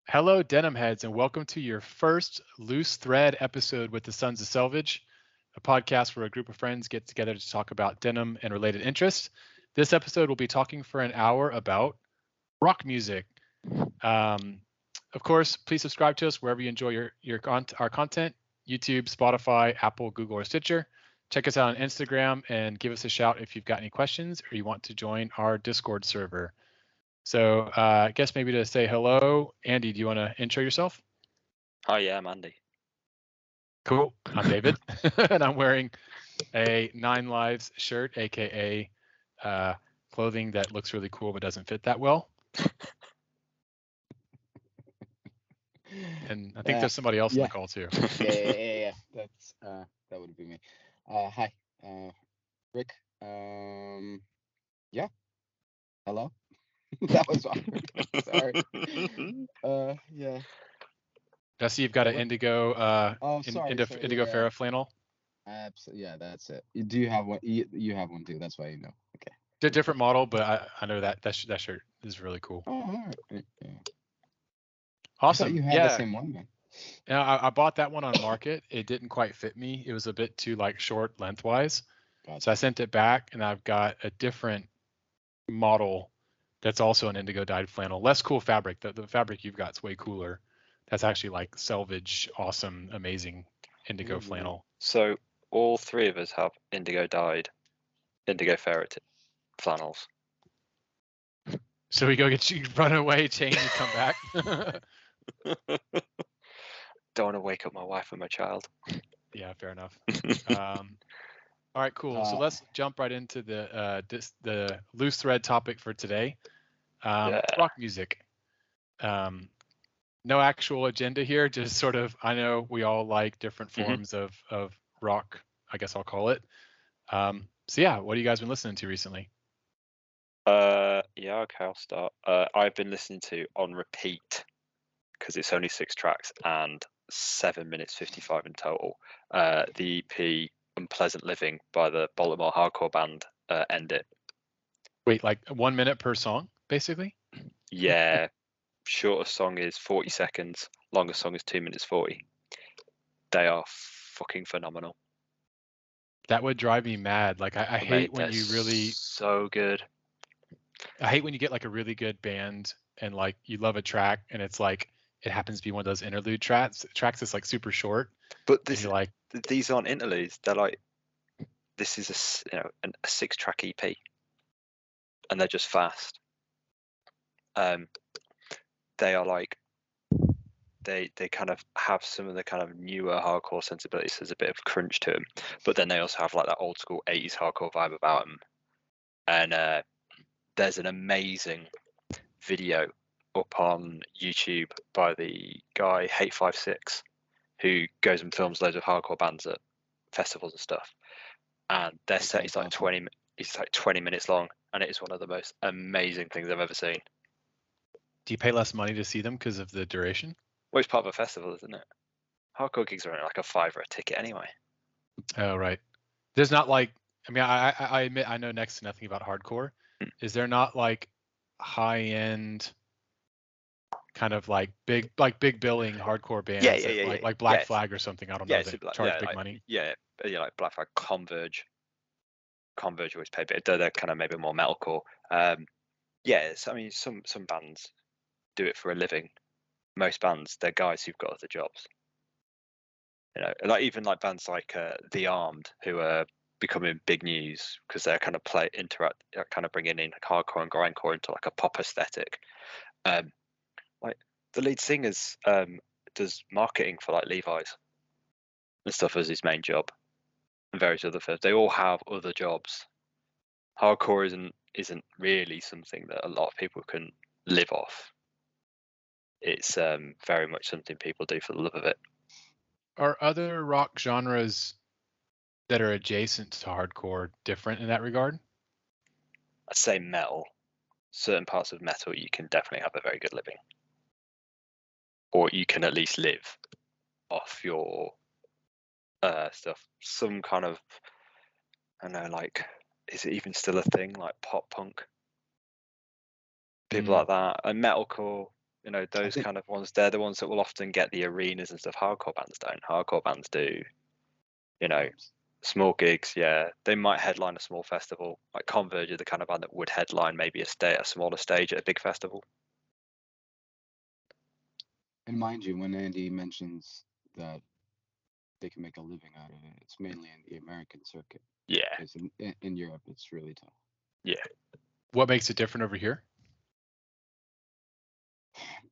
Hello, Denimheads, and welcome to your first Loose Thread episode with the Sons of Selvedge, a podcast where a group of friends get together to talk about denim and related interests. This episode will be talking for an hour about rock music. Of course, please subscribe to us wherever you enjoy our content: YouTube, Spotify, Apple, Google, or Stitcher. Check us out on Instagram and give us a shout if you've got any questions or you want to join our Discord server. So I guess maybe to say hello, Andy, do you want to intro yourself? Hi, yeah, I'm Andy. Cool. I'm David, and I'm wearing a Nine Lives shirt, aka clothing that looks really cool but doesn't fit that well. And I think there's somebody else in the call too. Yeah. That's that would be me. Hi, Rick. Yeah. Hello. That was awkward. Sorry. Yeah. I see you've got an indigo indigo Farah flannel. Absolutely. Yeah, that's it. Do you have one? You have one too. That's why you know. Okay. It's a different model, but I know that shirt is really cool. Oh, all right. Yeah. Awesome. You had the same one, man. Yeah, I bought that one on Market. It didn't quite fit me. It was a bit too short lengthwise. Gotcha. So I sent it back, and I've got a different model that's also an indigo dyed flannel. Less cool fabric. The fabric you've got is way cooler. That's actually like Selvedge, awesome, amazing indigo flannel. So all three of us have indigo dyed, indigo ferret flannels. So we go get you, run away, change, and come back. Don't want to wake up my wife and my child. Yeah, fair enough. All right, cool. So let's jump right into the loose thread topic for today. Rock music. No actual agenda here, just sort of, I know we all like different forms of rock, I guess I'll call it. So yeah, what have you guys been listening to recently? Yeah, okay, I'll start. I've been listening to on repeat, because it's only 6 tracks and 7 minutes 55 in total. The EP Unpleasant Living by the Baltimore hardcore band End It. Wait, like 1 minute per song, basically? Yeah. Shortest song is 40 seconds, longest song is 2 minutes 40. They are fucking phenomenal. That would drive me mad. Like I hate when you really so good. I hate when you get like a really good band and like you love a track and it's like it happens to be one of those interlude tracks that's like super short. But this like these aren't interludes. They're like, this is a 6-track EP, and they're just fast. They are like, they kind of have some of the kind of newer hardcore sensibilities. There's a bit of crunch to them, but then they also have like that old school 80s hardcore vibe about them. And there's an amazing video up on YouTube by the guy Hate56, who goes and films loads of hardcore bands at festivals and stuff. And their set is like 20 minutes long, and it is one of the most amazing things I've ever seen. Do you pay less money to see them because of the duration? Well, it's part of a festival, isn't it? Hardcore gigs are only like $5 a ticket anyway. Oh, right. There's not like, I mean, I admit I know next to nothing about hardcore. Is there not like high end kind of like big billing hardcore bands? Yeah. Like Black Flag or something. I don't know. That charge big money. Yeah, like Black Flag, Converge always pay a bit. They're kind of maybe more metalcore. Yes, I mean some bands do it for a living. Most bands, they're guys who've got other jobs. Like even like bands like The Armed, who are becoming big news because they're kind of kind of bringing in like hardcore and grindcore into like a pop aesthetic. Like the lead singer's does marketing for like Levi's and stuff as his main job, and various other firms. They all have other jobs. Hardcore isn't really something that a lot of people can live off. It's very much something people do for the love of it. Are other rock genres that are adjacent to hardcore different in that regard? I'd say metal. Certain parts of metal you can definitely have a very good living. or you can at least live off your stuff. Some kind of, I don't know, like, is it even still a thing, like pop punk? People like that, and metalcore, you know, those kind of ones, they're the ones that will often get the arenas and stuff. Hardcore bands don't. Hardcore bands do, you know, small gigs. Yeah, they might headline a small festival. Like Converge are the kind of band that would headline maybe a smaller stage at a big festival. And mind you, when Andy mentions that they can make a living out of it, it's mainly in the American circuit. Yeah. Because in Europe, it's really tough. Yeah. What makes it different over here?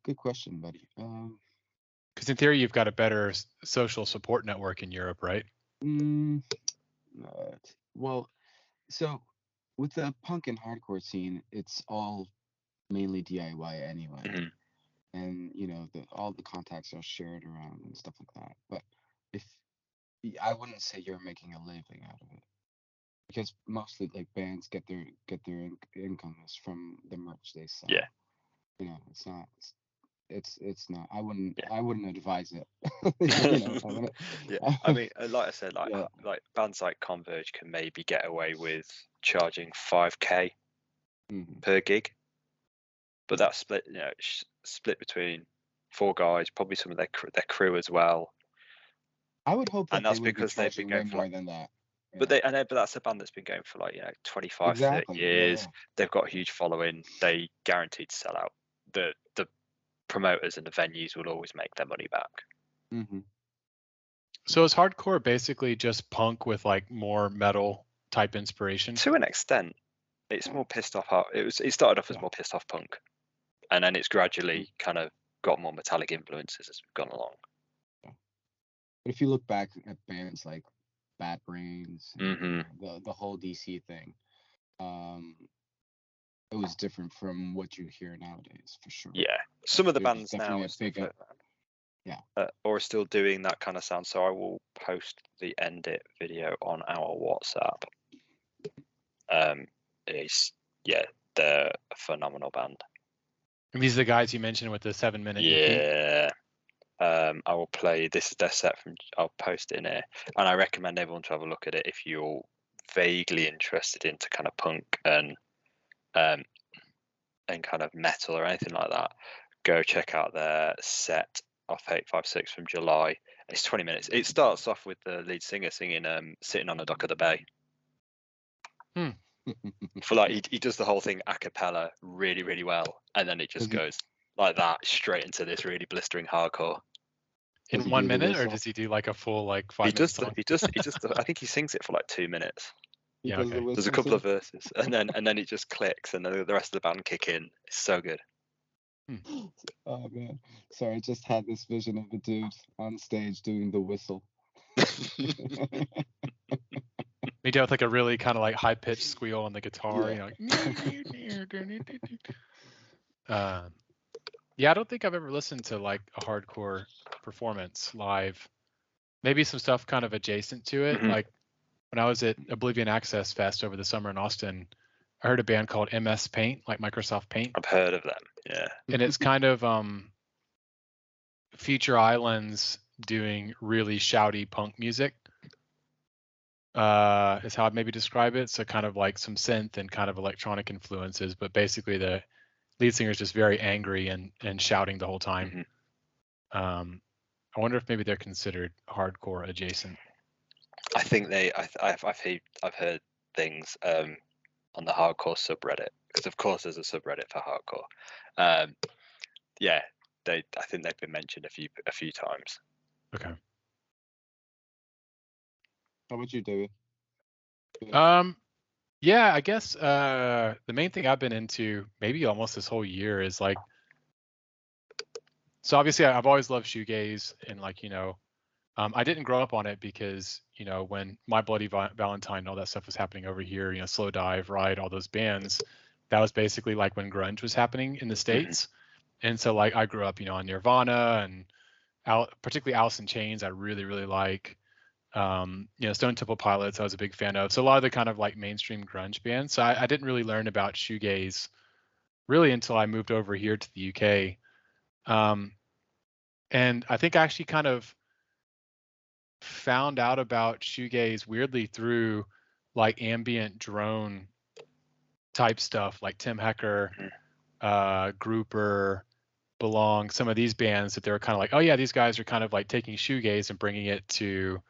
Good question, buddy. Because in theory, you've got a better social support network in Europe, right? Well, so with the punk and hardcore scene, it's all mainly DIY anyway. Mm-hmm. And you know, all the contacts are shared around and stuff like that. But I wouldn't say you're making a living out of it, because mostly like bands get their income from the merch they sell. Yeah. You know, it's not. I wouldn't advise it. Yeah. I mean, like I said, like Yeah. like bands like Converge can maybe get away with charging 5K per gig, but that's split, you know, split between 4 guys, probably some of their crew as well. I would hope that and that's they would because be they've been going for more than that. But that's a band that's been going for like, you know, 25, Exactly. 30 years. Yeah. They've got a huge following. They guaranteed to sell out. The promoters and the venues will always make their money back. Mm-hmm. So is hardcore basically just punk with like more metal type inspiration? To an extent, it's more pissed off. It started off as more pissed off punk, and then it's gradually kind of got more metallic influences as we've gone along. But if you look back at bands like Bad Brains, and the whole DC thing, it was different from what you hear nowadays, for sure. Yeah, some of the There's bands now are still doing that kind of sound. So I will post the End It video on our WhatsApp. They're a phenomenal band. And these are the guys you mentioned with the 7-minute EP? I will play. This is their set from. I'll post it in here, and I recommend everyone to have a look at it if you're vaguely interested into kind of punk and kind of metal or anything like that. Go check out their set off 856 from July. It's 20 minutes. It starts off with the lead singer singing "Sitting on the Dock of the Bay." For like he does the whole thing a cappella really, really well, and then it just goes like that straight into this really blistering hardcore. In 1 minute, or does he do like a full like 5-minute song? He does. I think he sings it for like 2 minutes. Yeah, okay. There's a couple of verses, and then it just clicks, and then the rest of the band kick in. It's so good. Oh man, sorry, I just had this vision of the dude on stage doing the whistle. Maybe with like a really kind of like high pitched squeal on the guitar, Yeah. I don't think I've ever listened to like a hardcore performance live. Maybe some stuff kind of adjacent to it. Like when I was at Oblivion Access Fest over the summer in Austin, I heard a band called MS Paint, like Microsoft Paint. I've heard of them, yeah. And it's kind of Future Islands doing really shouty punk music. Is how I'd maybe describe it. So kind of like some synth and kind of electronic influences, but basically the lead singer is just very angry and shouting the whole time. I wonder if maybe they're considered hardcore adjacent. I think I've heard things on the hardcore subreddit, because of course there's a subreddit for hardcore. I think they've been mentioned a few times. Okay. How about you, David? Yeah, I guess the main thing I've been into maybe almost this whole year is like, so obviously I've always loved shoegaze, and like, you know, I didn't grow up on it because, you know, when My Bloody Valentine and all that stuff was happening over here, you know, Slow Dive, Ride, all those bands, that was basically like when grunge was happening in the States. And so like I grew up, you know, on Nirvana and particularly Alice in Chains, I really, really like. You know, Stone Temple Pilots, I was a big fan of. So a lot of the kind of like mainstream grunge bands. So I didn't really learn about shoegaze really until I moved over here to the UK. And I think I actually kind of found out about shoegaze weirdly through like ambient drone type stuff, like Tim Hecker, Grouper, Belong, some of these bands that they were kind of like, oh yeah, these guys are kind of like taking shoegaze and bringing it to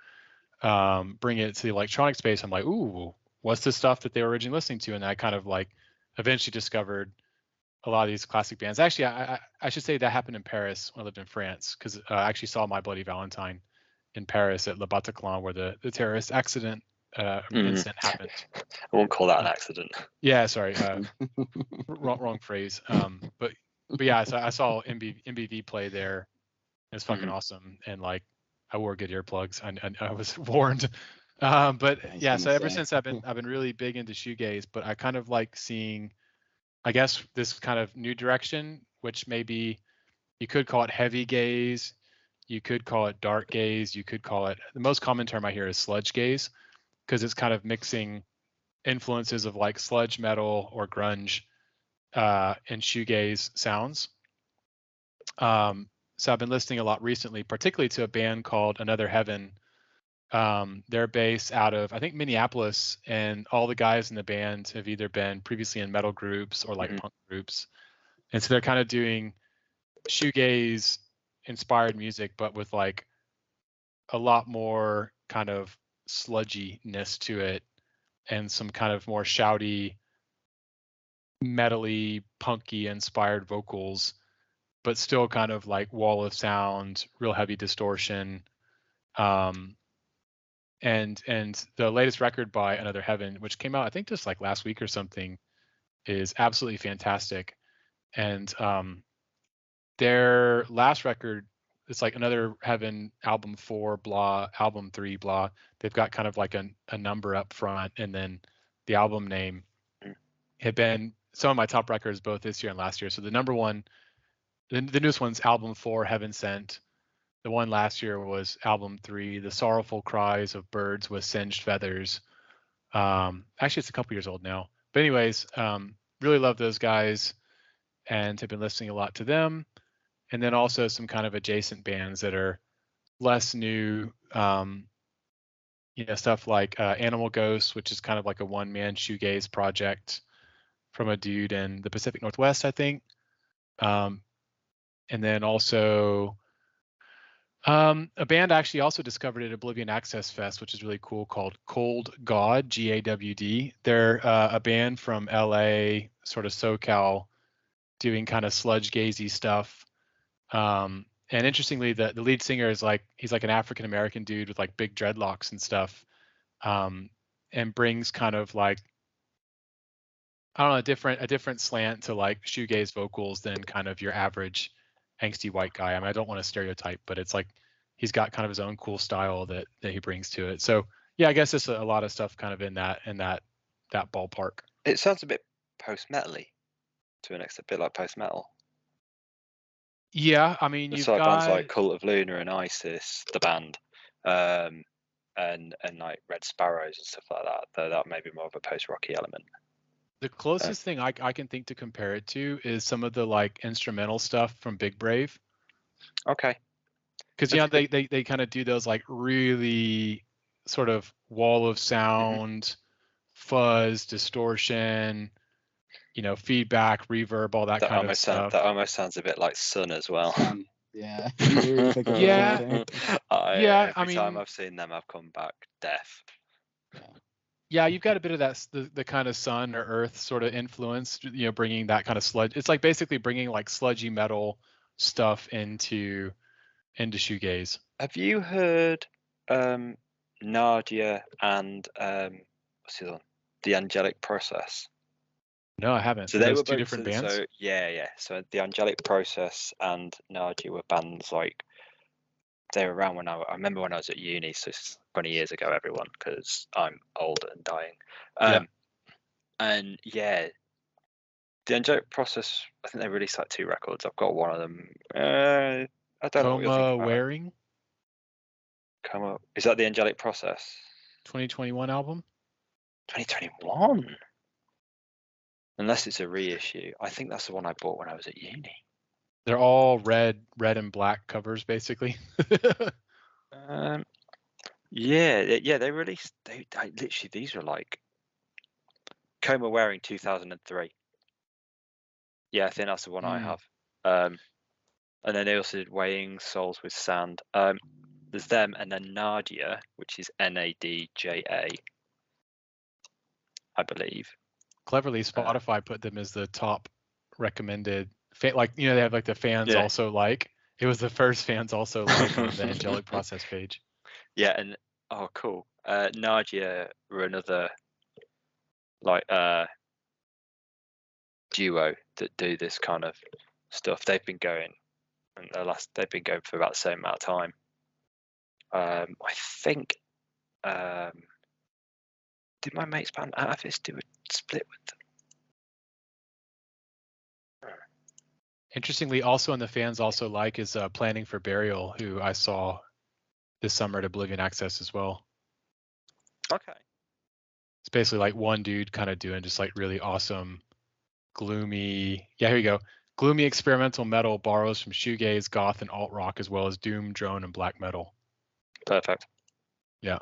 the electronic space. I'm like, ooh, what's the stuff that they were originally listening to? And I kind of like eventually discovered a lot of these classic bands. Actually, I should say that happened in Paris when I lived in France, because I actually saw My Bloody Valentine in Paris at Le Bataclan, where the terrorist accident incident happened. I won't call that an accident. Yeah, sorry, wrong phrase. But yeah, so I saw MBV play there. It was fucking awesome, and like I wore good earplugs. I was warned. But yeah, so ever since I've been really big into shoegaze, but I kind of like seeing, I guess, this kind of new direction, which maybe you could call it heavy gaze, you could call it dark gaze, you could call it, the most common term I hear is sludge gaze, because it's kind of mixing influences of like sludge metal or grunge and shoegaze sounds. So I've been listening a lot recently, particularly to a band called Another Heaven. They're based out of, I think, Minneapolis, and all the guys in the band have either been previously in metal groups or like punk groups. And so they're kind of doing shoegaze inspired music, but with like a lot more kind of sludginess to it and some kind of more shouty, metally, punky inspired vocals, but still kind of like wall of sound, real heavy distortion. And the latest record by Another Heaven, which came out I think just like last week or something, is absolutely fantastic. And their last record, it's like Another Heaven album 4 blah, album 3 blah. They've got kind of like a number up front, and then the album name had been some of my top records both this year and last year. So the number one, the newest one's album 4, Heaven Sent. The one last year was album 3, The Sorrowful Cries of Birds with Singed Feathers. Actually, it's a couple years old now. But anyways, really love those guys and have been listening a lot to them. And then also some kind of adjacent bands that are less new, stuff like Animal Ghost, which is kind of like a one-man shoegaze project from a dude in the Pacific Northwest, I think. And then also a band I actually also discovered at Oblivion Access Fest, which is really cool, called Cold God, GAWD. They're a band from LA, sort of SoCal, doing kind of sludge gazy stuff. And interestingly, the lead singer is like, he's like an African American dude with like big dreadlocks and stuff, and brings kind of like, I don't know, a different slant to like shoegaze vocals than kind of your average angsty white guy. I mean, I don't want to stereotype, but it's like he's got kind of his own cool style that he brings to it. So yeah, I guess it's a lot of stuff kind of in that ballpark. It sounds a bit post-metally to an extent, a bit like post-metal. Yeah, I mean, you've got bands like Cult of Luna and Isis, the band, and like Red Sparrows and stuff like that. Though that may be more of a post-rocky element. The closest thing I can think to compare it to is some of the like instrumental stuff from Big Brave. Okay. Because they kind of do those like really sort of wall of sound, fuzz, distortion, feedback, reverb, all that kind of stuff. That almost sounds a bit like Sun as well. Yeah. Yeah. Every time I've seen them, I've come back deaf. Yeah, you've got a bit of that, the kind of Sun or Earth sort of influence, bringing that kind of sludge. It's like basically bringing like sludgy metal stuff into shoegaze. Have you heard Nadia and what's the other one? The Angelic Process? No, I haven't. So they were two different bands. So yeah. So the Angelic Process and Nadia were bands like, they were around when I remember when I was at uni, so it's 20 years ago, everyone, because I'm old and dying. And yeah, the Angelic Process, I think they released like 2 records. I've got one of them. I don't know what you're thinking about. Wearing? Coma. Is that the Angelic Process? 2021 album? 2021? Unless it's a reissue. I think that's the one I bought when I was at uni. They're all red and black covers, basically. Yeah, they released. They literally, these are like Coma Wearing 2003. Yeah, I think that's the one I have. And then they also did Weighing Souls with Sand. There's them, and then Nadia, which is Nadja, I believe. Cleverly, Spotify put them as the top recommended. Like, you know, they have like the fans also like. It was the first fans also like on the Angelic Process page. Yeah, and oh, cool. Nadia were another like duo that do this kind of stuff. They've been going, and they've been going for about the same amount of time. I think. Did my mate's band Avis do a split with them? Interestingly, also in the fans also like is Planning for Burial, who I saw this summer at Oblivion Access as well. Okay. It's basically like one dude kind of doing just like really awesome, gloomy. Yeah, here you go. Gloomy experimental metal borrows from shoegaze, goth, and alt rock, as well as doom, drone, and black metal. Perfect. Yeah.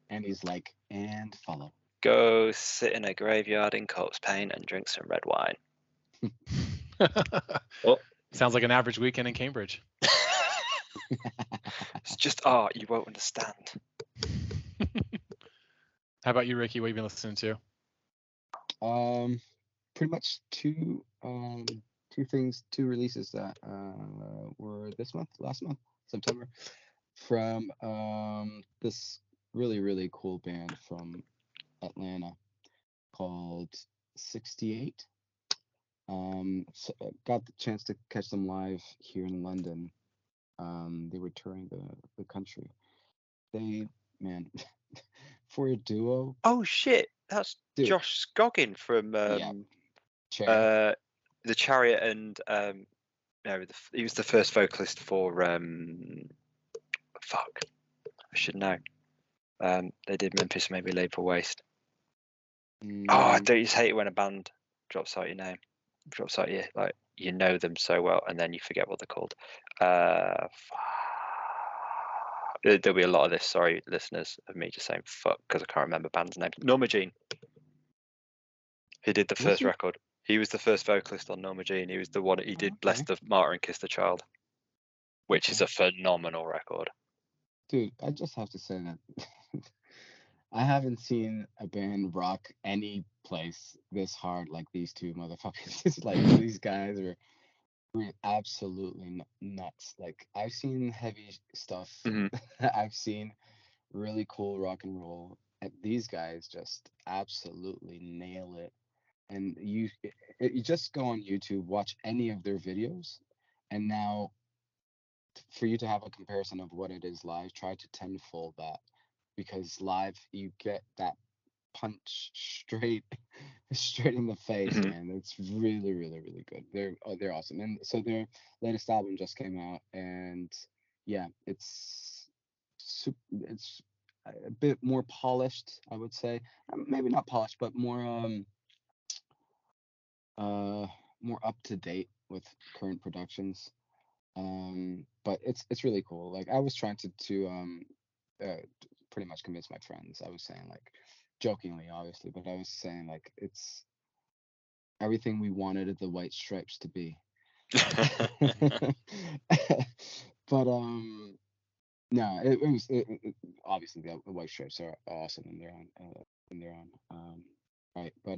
And he's like, and follow. Go sit in a graveyard in corpse paint and drink some red wine. Sounds like an average weekend in Cambridge. It's just art you won't understand. How about you, Ricky? What have you been listening to? Pretty much two releases that were last month, September, from this really cool band from Atlanta called 68. So got the chance to catch them live here in London. They were touring the country. They, man, for a duo. Oh shit, that's Josh Scoggin from Chariot. The Chariot, and no, he was the first vocalist for fuck, I should know. They did Memphis Maybe Laid for Waste. Oh, I don't just hate it when a band drops out your name, drops out like you know them so well and then you forget what they're called. There'll be a lot of this, sorry listeners, of me just saying fuck because I can't remember band's name. Norma Jean. He did the first record. He was the first vocalist on Norma Jean. He was the one. He did Bless the Martyr and Kiss the Child, which is a phenomenal record. Dude, I just have to say that I haven't seen a band rock any place this hard like these two motherfuckers. It's like these guys are absolutely nuts. Like I've seen heavy stuff. I've seen really cool rock and roll. And these guys just absolutely nail it. And you just go on YouTube, watch any of their videos, and now for you to have a comparison of what it is live, try to tenfold that, because live you get that punch straight in the face, man. It's really good. They're awesome. And so their latest album just came out, and yeah, it's a bit more polished, I would say. Maybe not polished, but more up to date with current productions. But it's really cool. Like I was trying to pretty much convince my friends. I was saying, like, jokingly obviously, but I was saying like it's everything we wanted the White Stripes to be. But no, it was obviously the White Stripes are awesome when they're on right, but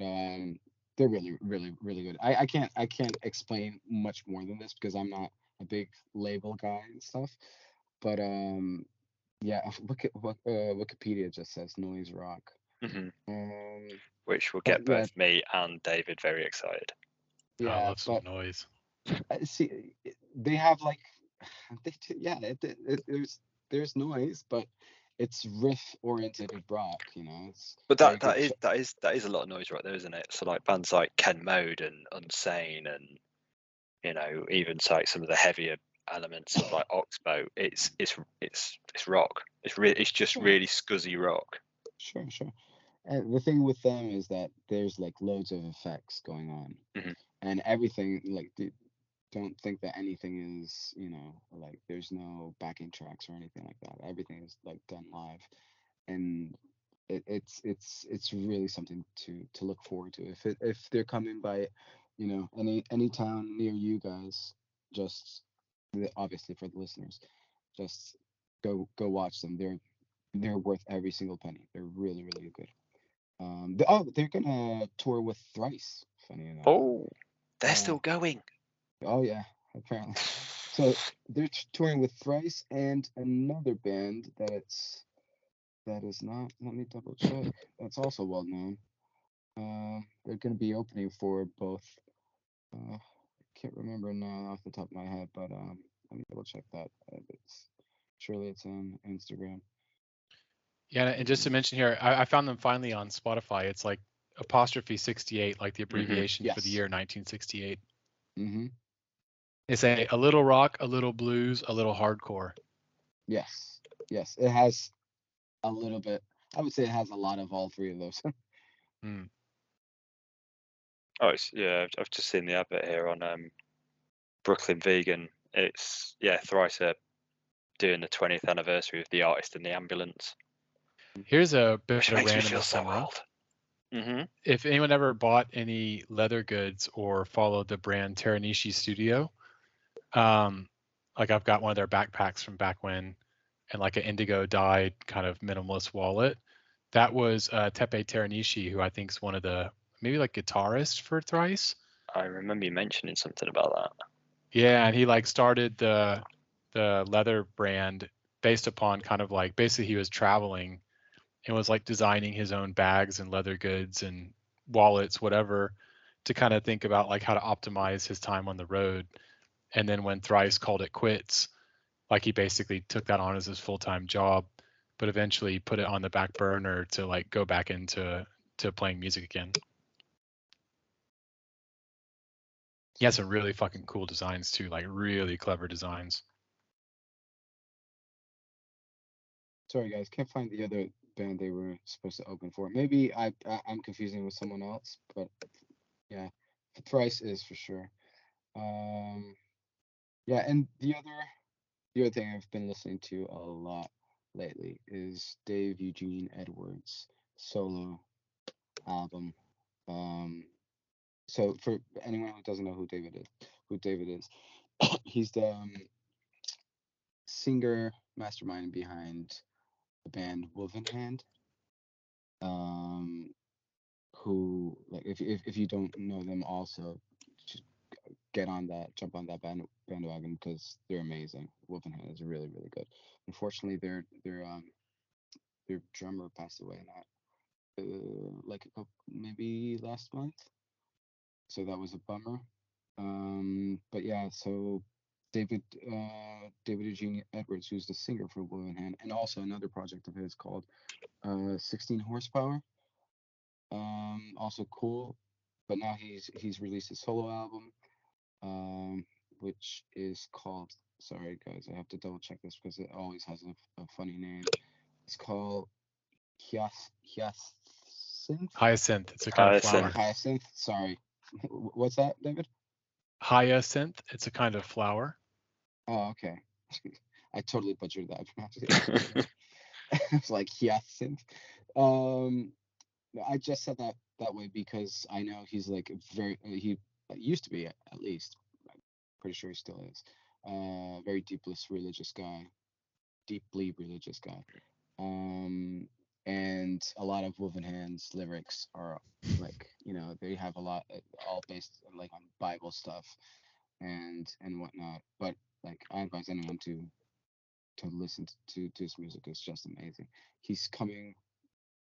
they're really good. I can't explain much more than this because I'm not a big label guy and stuff, but yeah, look at what Wikipedia just says, noise rock. Which will get both me and David very excited. Yeah, I love some noise. See, they have like, there's noise, but it's riff oriented rock, you know. But that is a lot of noise right there, isn't it? So like bands like Ken Mode and Unsane, and you know, even like some of the heavier elements of like Oxbow, it's rock. It's just really scuzzy rock. Sure. And the thing with them is that there's like loads of effects going on. and everything like don't think that anything is, like there's no backing tracks or anything like that. Everything is like done live, and it's really something to look forward to. If they're coming by, any town near you guys, just obviously for the listeners, just go watch them. They're worth every single penny. They're really really good. They're gonna tour with Thrice. Funny enough. Oh, they're Yeah. still going. Oh yeah, apparently. So they're touring with Thrice and another band that is not. Let me double check. That's also well known. They're gonna be opening for both. I can't remember now off the top of my head, but let me double check that. Surely it's on Instagram. Yeah, and just to mention here, I found them finally on Spotify. It's like apostrophe 68, like the abbreviation for the Yes. year 1968. Mm-hmm. They say a little rock, a little blues, a little hardcore. Yes. Yes. It has a little bit. I would say it has a lot of all three of those. Oh, I've just seen the advert here on Brooklyn Vegan. It's Thrice are doing the 20th anniversary of The Artist in the Ambulance. Here's a bit Which of makes me random feel so ephemera. old. Mm-hmm. If anyone ever bought any leather goods or followed the brand Teranishi Studio, like I've got one of their backpacks from back when, and like an indigo dyed kind of minimalist wallet. That was Tepe Teranishi, who I think is one of the maybe like guitarists for Thrice. I remember you mentioning something about that. Yeah, and he like started the leather brand based upon kind of like basically he was traveling and was like designing his own bags and leather goods and wallets, whatever, to kind of think about like how to optimize his time on the road. And then when Thrice called it quits, like he basically took that on as his full-time job, but eventually put it on the back burner to like go back into playing music again. He has some really fucking cool designs too, like really clever designs. Sorry guys, can't find the other band they were supposed to open for. Maybe I'm confusing with someone else, but yeah, Thrice is for sure. Yeah, and the other thing I've been listening to a lot lately is Dave Eugene Edwards' solo album. So for anyone who doesn't know who David is, he's the singer mastermind behind the band Wolvenhand. Um, who like if you don't know them, also just jump on that bandwagon because they're amazing. Wolvenhand is really really good. Unfortunately, their drummer passed away not like a couple, maybe last month, so that was a bummer. But yeah, so David Eugene Edwards, who's the singer for Wolvenhand, and also another project of his called 16 Horsepower. Also cool, but now he's released a solo album, which is called. Sorry guys, I have to double check this because it always has a funny name. It's called Hyacinth. Hyacinth, it's a kind of flower. Hyacinth. Sorry, what's that, David? Hyacinth, it's a kind of flower. Oh, okay. I totally butchered that pronunciation. It's like hyacinth. I just said that way because I know he's like he used to be at least. I'm pretty sure he still is. Very deeply religious guy. And a lot of Wolvenhand's lyrics are like they have a lot all based like on Bible stuff and whatnot. But like I advise anyone to listen to his music. It's just amazing. He's coming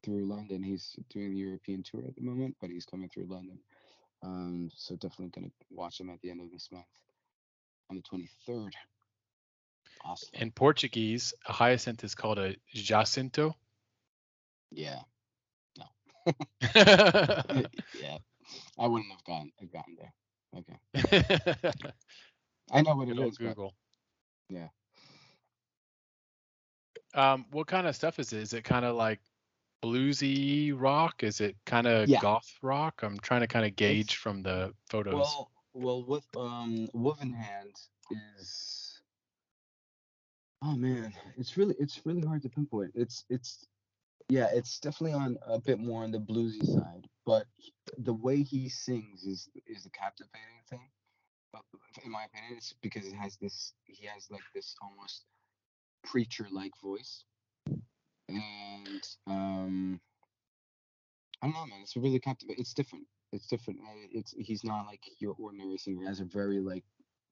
through London. He's doing the European tour at the moment, but he's coming through London. So definitely gonna watch him at the end of this month on the 23rd. Oslo. In Portuguese, a hyacinth is called a jacinto. Yeah. No. Yeah. I wouldn't have gotten there. Okay. I know what Good it old is, Google. But yeah. What kind of stuff is it? Is it kind of like bluesy rock? Is it kind of Yeah. goth rock? I'm trying to kind of gauge It's from the photos. with Woven Hand is, oh man, it's really hard to pinpoint. It's yeah, it's definitely on a bit more on the bluesy side, but the way he sings is the captivating thing. But in my opinion, it's because he has like this almost preacher-like voice, and I don't know, man. It's really captivating. It's different. It's different. He's not like your ordinary singer. He has a very like,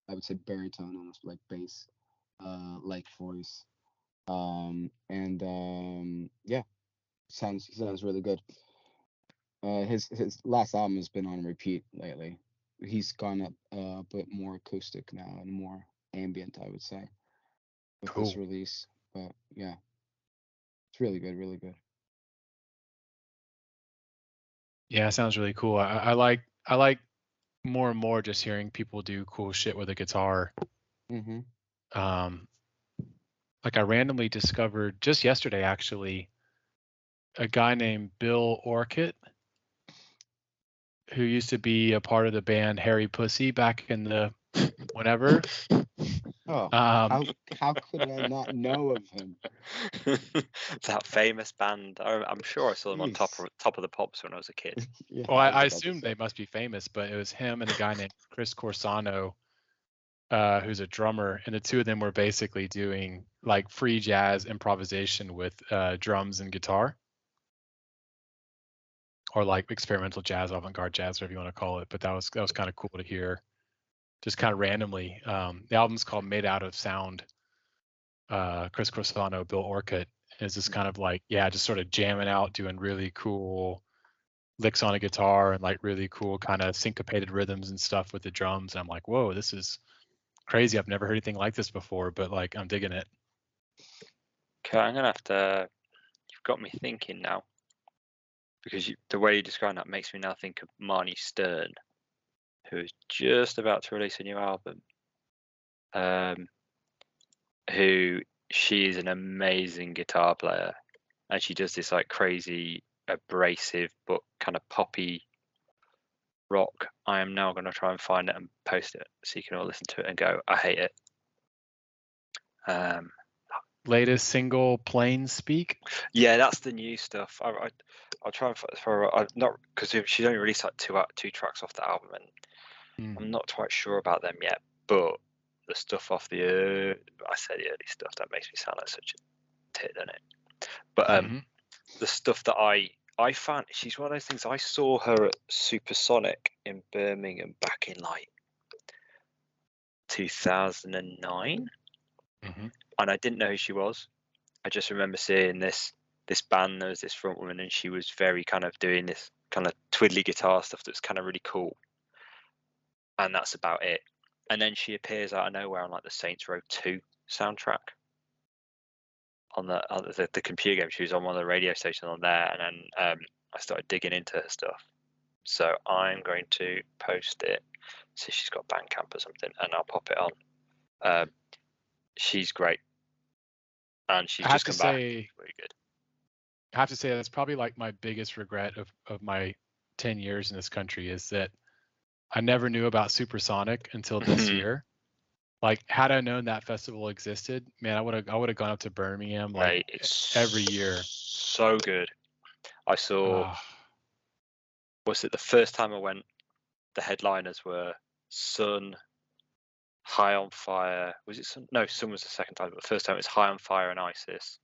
I would say, baritone, almost like bass, like voice. And yeah, sounds really good. His last album has been on repeat lately. He's gone up a bit more acoustic now and more ambient, I would say, with this Cool. release. But yeah, it's really good, really good. Yeah, it sounds really cool. I like more and more just hearing people do cool shit with a guitar. Mm-hmm. Um, like I randomly discovered just yesterday, actually, a guy named Bill Orcutt, who used to be a part of the band Harry Pussy back in the whenever. Oh, Um, how could I not know of him? That famous band. I'm sure I saw them on Jeez. top of the Pops when I was a kid. Yeah, well, I I was about to assumed say. they must be famous, but it was him and a guy named Chris Corsano, who's a drummer, and the two of them were basically doing like free jazz improvisation with drums and guitar, or like experimental jazz, avant-garde jazz, whatever you want to call it. But that was kind of cool to hear, just kind of randomly. The album's called Made Out of Sound. Chris Corsano, Bill Orcutt is just kind of like, yeah, just sort of jamming out, doing really cool licks on a guitar and like really cool kind of syncopated rhythms and stuff with the drums. And I'm like, whoa, this is crazy. I've never heard anything like this before, but like I'm digging it. Okay, I'm gonna have to. You've got me thinking now, because the way you describe that makes me now think of Marnie Stern, who is just about to release a new album. Who she is an amazing guitar player, and she does this like crazy, abrasive but kind of poppy rock. I am now going to try and find it and post it so you can all listen to it and go, I hate it. Latest single, Plain Speak. Yeah, that's the new stuff. I'll try and I'm not, because she's only released like two tracks off the album, and I'm not quite sure about them yet. But the stuff off the early stuff, that makes me sound like such a tit, doesn't it? But the stuff that I found, she's one of those things. I saw her at Supersonic in Birmingham back in like 2009, and I didn't know who she was. I just remember seeing this band. There was this front woman, and she was very kind of doing this kind of twiddly guitar stuff that's kind of really cool, and that's about it. And then she appears out of nowhere on like the Saints Row 2 soundtrack on the computer game. She was on one of the radio stations on there, and then I started digging into her stuff. So I'm going to post it. See if she's got Bandcamp or something, and I'll pop it on. She's great, and she's just come back. Really good. I have to say that's probably like my biggest regret of my 10 years in this country is that I never knew about Supersonic until this year. Like, had I known that festival existed, man, I would have gone up to Birmingham like every year. So good. I saw. Was it the first time I went? The headliners were Sun, High on Fire. Was it Sun? No, Sun was the second time. But the first time it was High on Fire and Isis.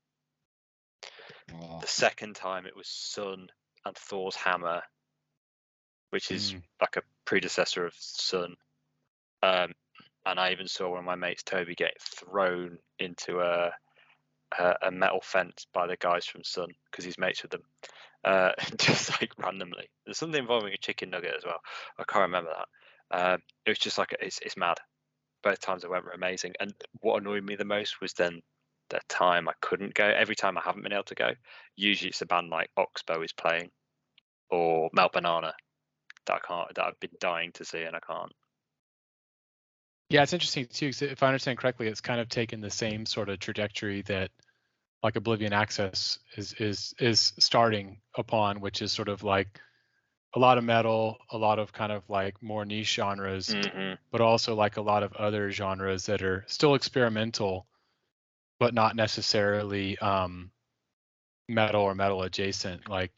The second time it was Sun and Thor's Hammer, which is like a predecessor of Sun. And I even saw one of my mates, Toby, get thrown into a metal fence by the guys from Sun because he's mates with them, just like randomly. There's something involving a chicken nugget as well. I can't remember that. It was just like it's mad. Both times I went were amazing. And what annoyed me the most was then the time I couldn't go. Every time I haven't been able to go, usually it's a band like Oxbow is playing or Melt Banana that I've been dying to see and I can't. Yeah, it's interesting too, because if I understand correctly, it's kind of taken the same sort of trajectory that like Oblivion Access is starting upon, which is sort of like a lot of metal, a lot of kind of like more niche genres, but also like a lot of other genres that are still experimental, but not necessarily metal or metal adjacent. Like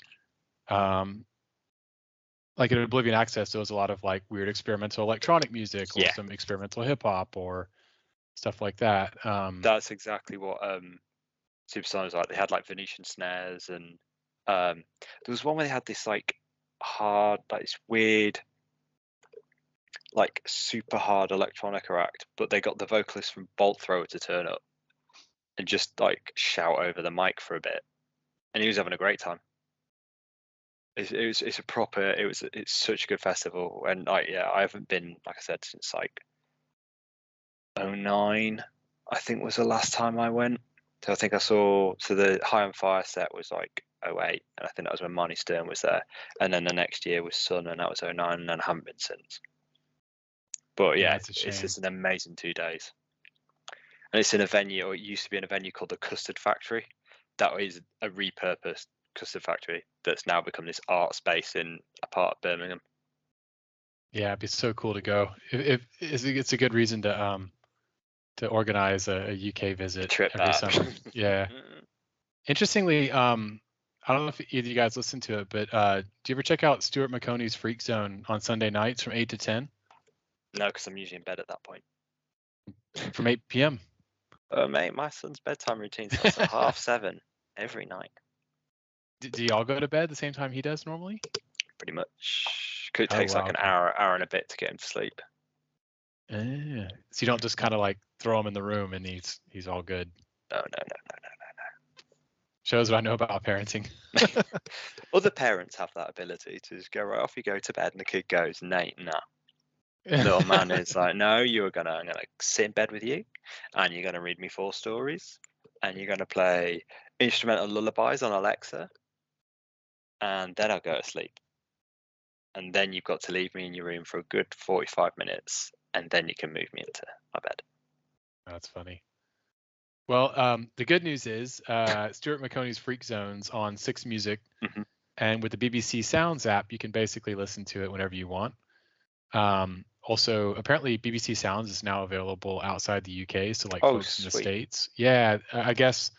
in Oblivion Access, there was a lot of like weird experimental electronic music or some experimental hip hop or stuff like that. That's exactly what Supersonic was like. They had like Venetian snares, and there was one where they had this like hard, like this weird, like super hard electronica act, but they got the vocalist from Bolt Thrower to turn up and just like shout over the mic for a bit, and he was having a great time. It's such a good festival, and like I haven't been, like I said, since like 09, I think was the last time I went. So I think I saw the High on Fire set was like 08, and I think that was when Marnie Stern was there, and then the next year was Sun, and that was 09, and then I haven't been since. But yeah, it's a shame. It's just an amazing 2 days, and it's in a venue, or it used to be in a venue called the Custard Factory. That is a repurposed custard factory that's now become this art space in a part of Birmingham. Yeah, it'd be so cool to go. It's a good reason to organize a UK visit trip every back. summer. Yeah. Interestingly, I don't know if either of you guys listen to it, but do you ever check out Stuart McConey's Freak Zone on Sunday nights from 8 to 10? No, because I'm usually in bed at that point. From 8 p.m. Mate, my son's bedtime routine starts at 7:30 every night. Do y'all go to bed the same time he does normally? Pretty much. It takes like an okay. hour and a bit to get him to sleep. So you don't just kind of like throw him in the room and he's all good. No. Shows what I know about parenting. Other parents have that ability to just go, right, off you go to bed, and the kid goes, Nate, nah. Little man is like, no, I'm gonna sit in bed with you, and you're gonna read me 4 stories, and you're gonna play instrumental lullabies on Alexa, and then I'll go to sleep. And then you've got to leave me in your room for a good 45 minutes, and then you can move me into my bed. That's funny. Well, the good news is Stuart McConey's Freak Zone's on 6 Music, and with the BBC Sounds app, you can basically listen to it whenever you want. Also, apparently BBC Sounds is now available outside the UK, so like folks in the States. Yeah, I guess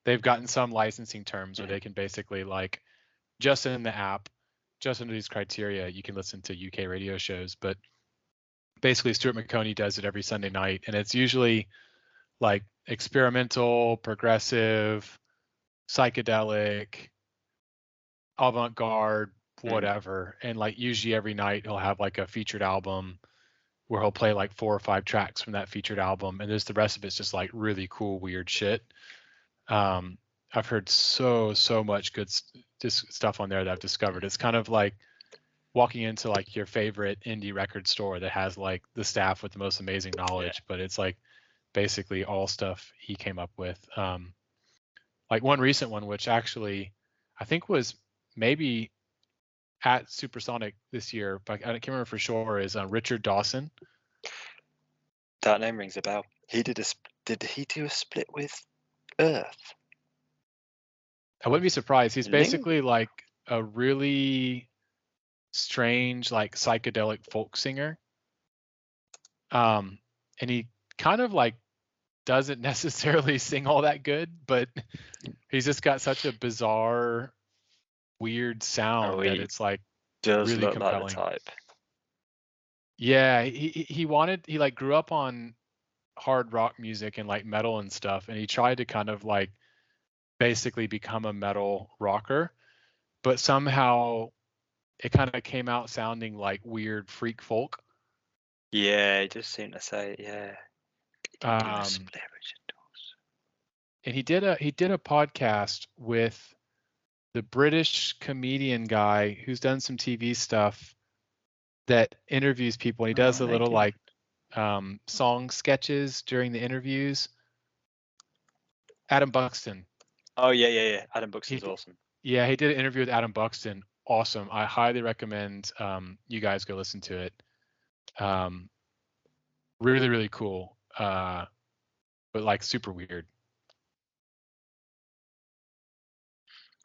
they've gotten some licensing terms where they can basically like just in the app, just under these criteria, you can listen to UK radio shows. But basically, Stuart McConey does it every Sunday night, and it's usually like experimental, progressive, psychedelic, avant-garde, whatever. And like usually every night he'll have like a featured album where he'll play like 4 or 5 tracks from that featured album, and there's the rest of it's just like really cool, weird shit. I've heard so much good stuff on there that I've discovered. It's kind of like walking into like your favorite indie record store that has like the staff with the most amazing knowledge, but it's like basically all stuff he came up with. Like one recent one, which actually I think was maybe at Supersonic this year, but I can't remember for sure, is Richard Dawson. That name rings a bell. Did he do a split with Earth? I wouldn't be surprised. He's basically like a really strange, like psychedelic folk singer. And he kind of like doesn't necessarily sing all that good, but he's just got such a bizarre, weird sound that it's like does really look compelling. Like the type. Yeah, he like grew up on hard rock music and like metal and stuff, and he tried to kind of like basically become a metal rocker, but somehow it kind of came out sounding like weird freak folk. Yeah, it just seemed to say, yeah. And he did a podcast with the British comedian guy who's done some TV stuff that interviews people. And he does a little like song sketches during the interviews. Adam Buxton. Oh yeah. Adam Buxton's awesome. Yeah, he did an interview with Adam Buxton. Awesome. I highly recommend you guys go listen to it. Really, really cool. But like super weird.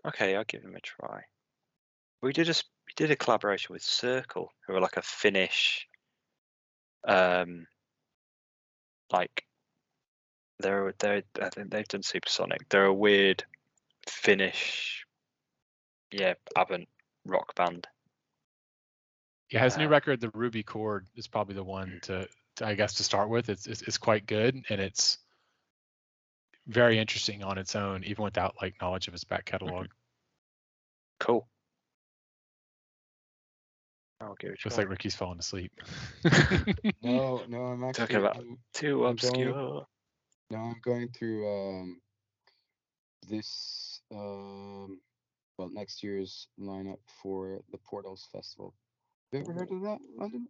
Okay, I'll give him a try. We did a collaboration with Circle, who are like a Finnish, like I think they've done Supersonic. They're a weird Finnish, avant rock band. Yeah, his new record, the Ruby Chord, is probably the one to I guess to start with. It's quite good, and it's very interesting on its own, even without like knowledge of his back catalog. Cool. I'll give it a try. Looks like Ricky's falling asleep. No, I'm actually Talking about too obscure. I'm going through this next year's lineup for the Portals Festival. Have you ever heard of that, London?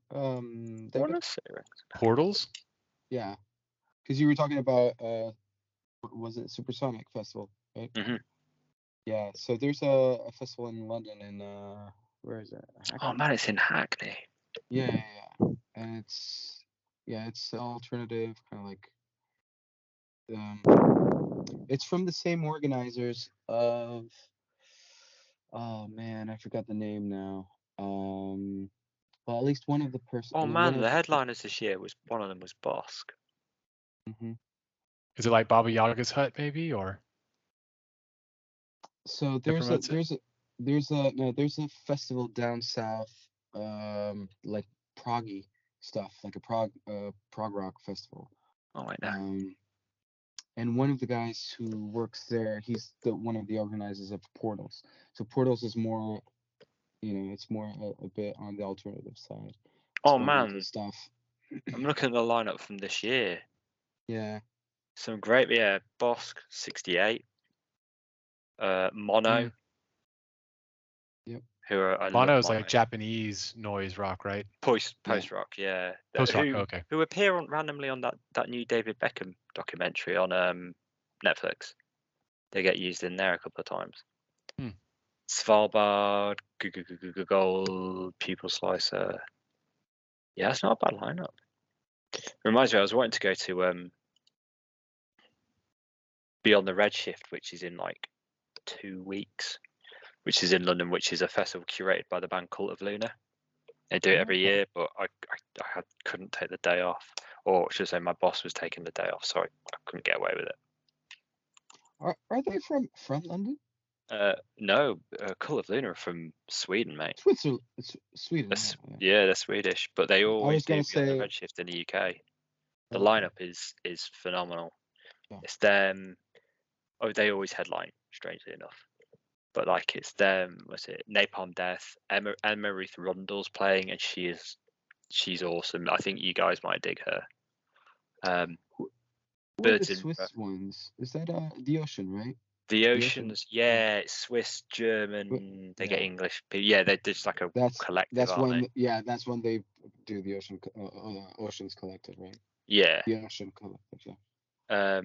David? Portals? Yeah, because you were talking about was it Supersonic Festival, right? Mm-hmm. Yeah, so there's a festival in London, and where is it? Oh Hackney? man, it's in Hackney. Yeah, and it's alternative, kind of like it's from the same organizers of, oh man, I forgot the name now. Well, at least one of the Oh man, the headliners this year one of them was Bosk. Mm-hmm. Is it like Baba Yaga's Hut, maybe, or? So there's a festival down south, like proggy stuff, like a prog rock festival. Oh wait, no. And one of the guys who works there, he's one of the organizers of Portals. So Portals is more, it's more a bit on the alternative side. Oh man, stuff. I'm looking at the lineup from this year. Yeah. Some great, Bosk 68, Mono. Yep. Who are Mono is like Japanese noise rock, right? Post rock, yeah. Post rock, okay. Who appear randomly on that new David Beckham documentary on Netflix. They get used in there a couple of times. Svalbard, Gold, Pupil Slicer. Yeah, it's not a bad lineup. Reminds me, I was wanting to go to Beyond the Redshift, which is in like 2 weeks, which is in London, which is a festival curated by the band Cult of Luna. They do it every year, but I couldn't take the day off, or should I say, my boss was taking the day off, so I couldn't get away with it. Are they from London? No, Cult of Luna are from Sweden, mate. Switzerland, Sweden. Yeah, they're Swedish, but they always do Beyond the Redshift in the UK. The lineup is phenomenal. Yeah. It's them. Oh, they always headline, strangely enough. But like it's them. What's it? Napalm Death. Emma Ruth Rundle's playing, and she's awesome. I think you guys might dig her. Who are the Swiss ones? Is that The Ocean, right? The Oceans, yeah, it's Swiss, German. They get English. Yeah, they're just like a collective. That's when they do the Oceans Collective, right? Yeah. The Ocean Collective, yeah.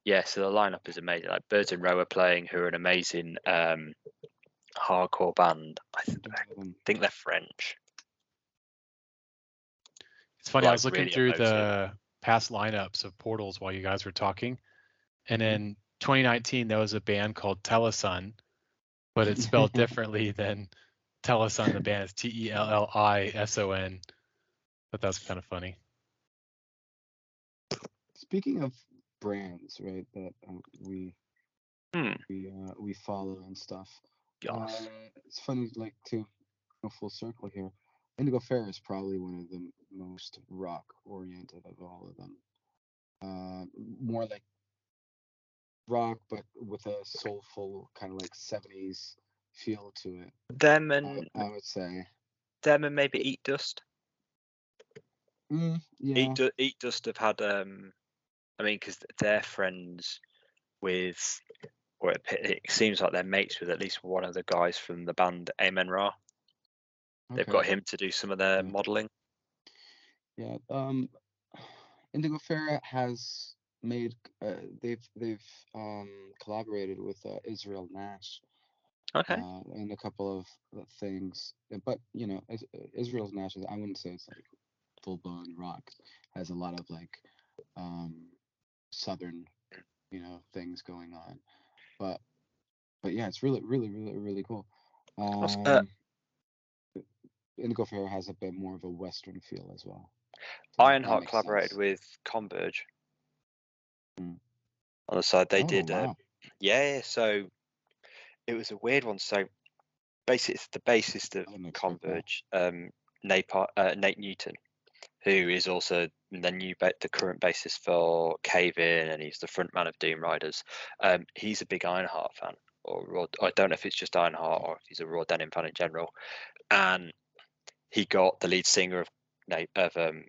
Yeah, so the lineup is amazing. Like Birds in Row are playing, who are an amazing hardcore band. I think they're French. It's funny, I was looking through the past lineups of Portals while you guys were talking, and in 2019 there was a band called Telesun, but it's spelled differently than Telesun. The band is Tellison. But that's kind of funny. Speaking of brands, right, that we follow and stuff. Yes. It's funny, like, to go full circle here. Indigo Fair is probably one of the most rock oriented of all of them. More like rock, but with a soulful kind of like 70s feel to it. Them and I would say. Them and maybe Eat Dust. Yeah. Eat Dust have had I mean, because they're friends with, or it seems like they're mates with at least one of the guys from the band Amen Ra. Okay. They've got him to do some of their modeling. Yeah. Indigo Fair has made they've collaborated with Israel Nash. Okay. In a couple of things, but Israel Nash, I wouldn't say it's like full blown rock. Has a lot of like southern things going on, but But yeah, it's really cool. Also, Indigo Fair has a bit more of a Western feel as well. So that Ironheart makes collaborated sense. with Converge Mm. on the side. They Oh did, wow. yeah. So it was a weird one. So basically, it's the bassist of I didn't expect that. Converge, Nate Newton, who is also the current bassist for Cave In, and he's the frontman of Doom Riders. He's a big Ironheart fan, I don't know if it's just Ironheart or if he's a Raw Denim fan in general. And he got the lead singer of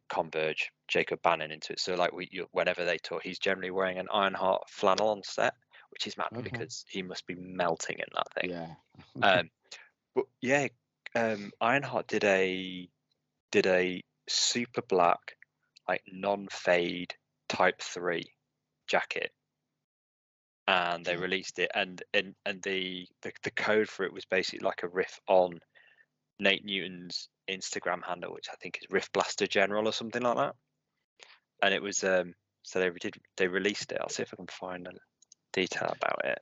Converge, Jacob Bannon, into it. So like whenever they tour, he's generally wearing an Ironheart flannel on set, which is mad Okay. because he must be melting in that thing. Yeah. But yeah, Ironheart did a super black, like non-fade Type 3 jacket, and they Okay. released it, and the code for it was basically like a riff on Nate Newton's Instagram handle, which I think is Riff Blaster General or something like that. And it was so they released it. I'll see if I can find a detail about it.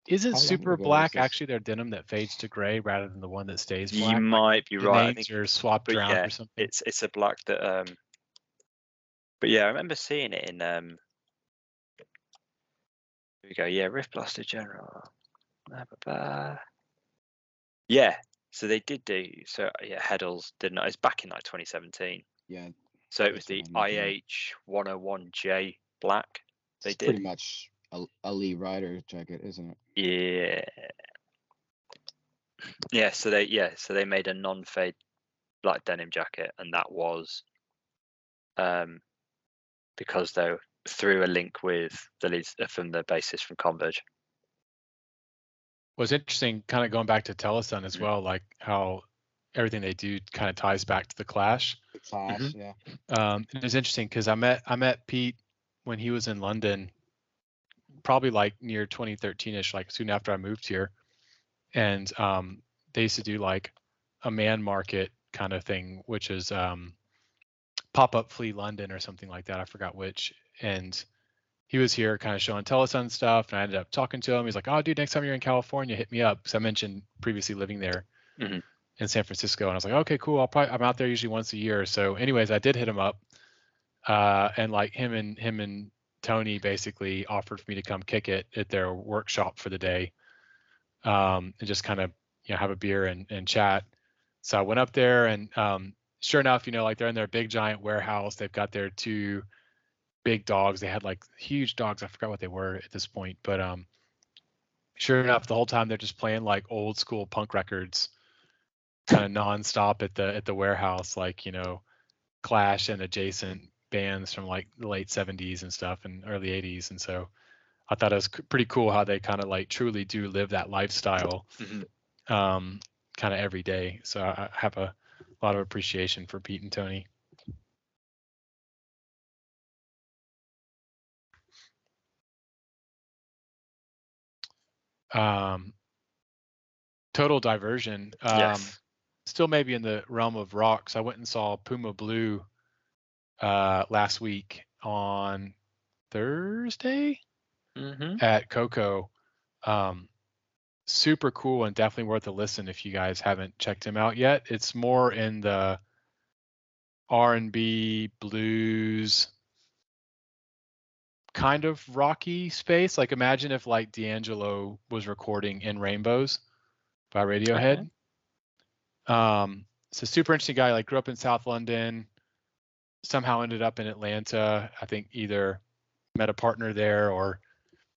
Isn't How long super ago was black this? actually their denim that fades to gray rather than the one that stays You black? Like might be the right. I names think, are swapped but around yeah, or something. it's a black that. But yeah, I remember seeing it in. Here we go. Yeah, Riff Blaster General. Yeah, so they did do. So yeah, Heddles didn't. It's back in like 2017. Yeah. So it was That's what the I'm looking at. IH 101J black. They It's did. pretty much a Lee Ryder jacket, isn't it? Yeah. So they made a non-fade black denim jacket, and that was because they through a link with the lead from the bassist from Converge. Was interesting, kind of going back to Telesun as well, like how everything they do kind of ties back to the Clash. The Clash, yeah. It was interesting because I met Pete when he was in London, probably like near 2013ish, like soon after I moved here, and they used to do like a man market kind of thing, which is pop up flea London or something like that. I forgot which. And he was here kind of showing Telesun stuff, and I ended up talking to him. He's like, "Oh, dude, next time you're in California, hit me up." Because I mentioned previously living there in San Francisco, and I was like, "Okay, cool. I'm out there usually once a year." So, anyways, I did hit him up, and like him and Tony basically offered for me to come kick it at their workshop for the day, and just kind of have a beer and chat. So I went up there, and sure enough, like they're in their big giant warehouse. They've got their two big dogs. They had like huge dogs. I forgot what they were at this point, but sure enough, the whole time they're just playing like old school punk records, kind of nonstop at the warehouse, like Clash and adjacent bands from like the late 70s and stuff and early 80s. And so I thought it was pretty cool how they kind of like truly do live that lifestyle kind of every day. So I have a lot of appreciation for Pete and Tony. Total diversion. Yes. Still maybe in the realm of rocks. I went and saw Puma Blue last week on Thursday at Coco. Super cool and definitely worth a listen if you guys haven't checked him out yet. It's more in the R&B blues kind of rocky space. Like imagine if like D'Angelo was recording In Rainbows by Radiohead. It's a super interesting guy. Like grew up in South London, somehow ended up in Atlanta. I think either met a partner there or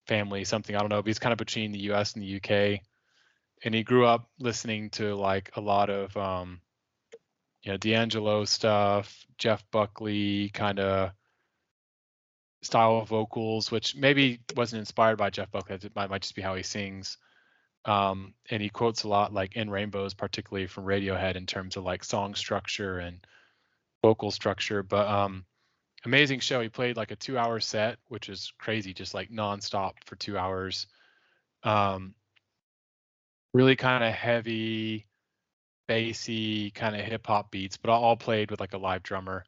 family, something, I don't know, but he's kind of between the US and the UK. And he grew up listening to like a lot of D'Angelo stuff, Jeff Buckley kind of style of vocals, which maybe wasn't inspired by Jeff Buckley. It might just be how he sings. And he quotes a lot like In Rainbows, particularly from Radiohead in terms of like song structure and vocal structure. But amazing show. He played like a 2-hour set, which is crazy, just like nonstop for 2 hours. Really kind of heavy, bassy, kind of hip hop beats, but all played with like a live drummer.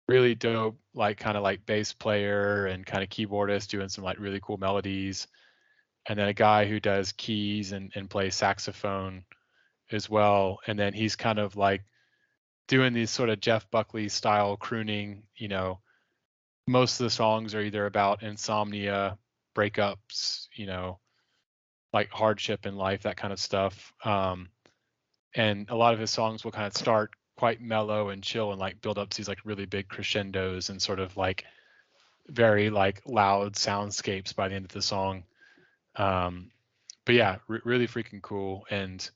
really dope, like kind of like bass player and kind of keyboardist doing some like really cool melodies. And then a guy who does keys and plays saxophone as well. And then he's kind of like doing these sort of Jeff Buckley style crooning. Most of the songs are either about insomnia, breakups, like hardship in life, that kind of stuff. And a lot of his songs will kind of start quite mellow and chill and like build up to these like really big crescendos and sort of like very like loud soundscapes by the end of the song. But yeah, really freaking cool. And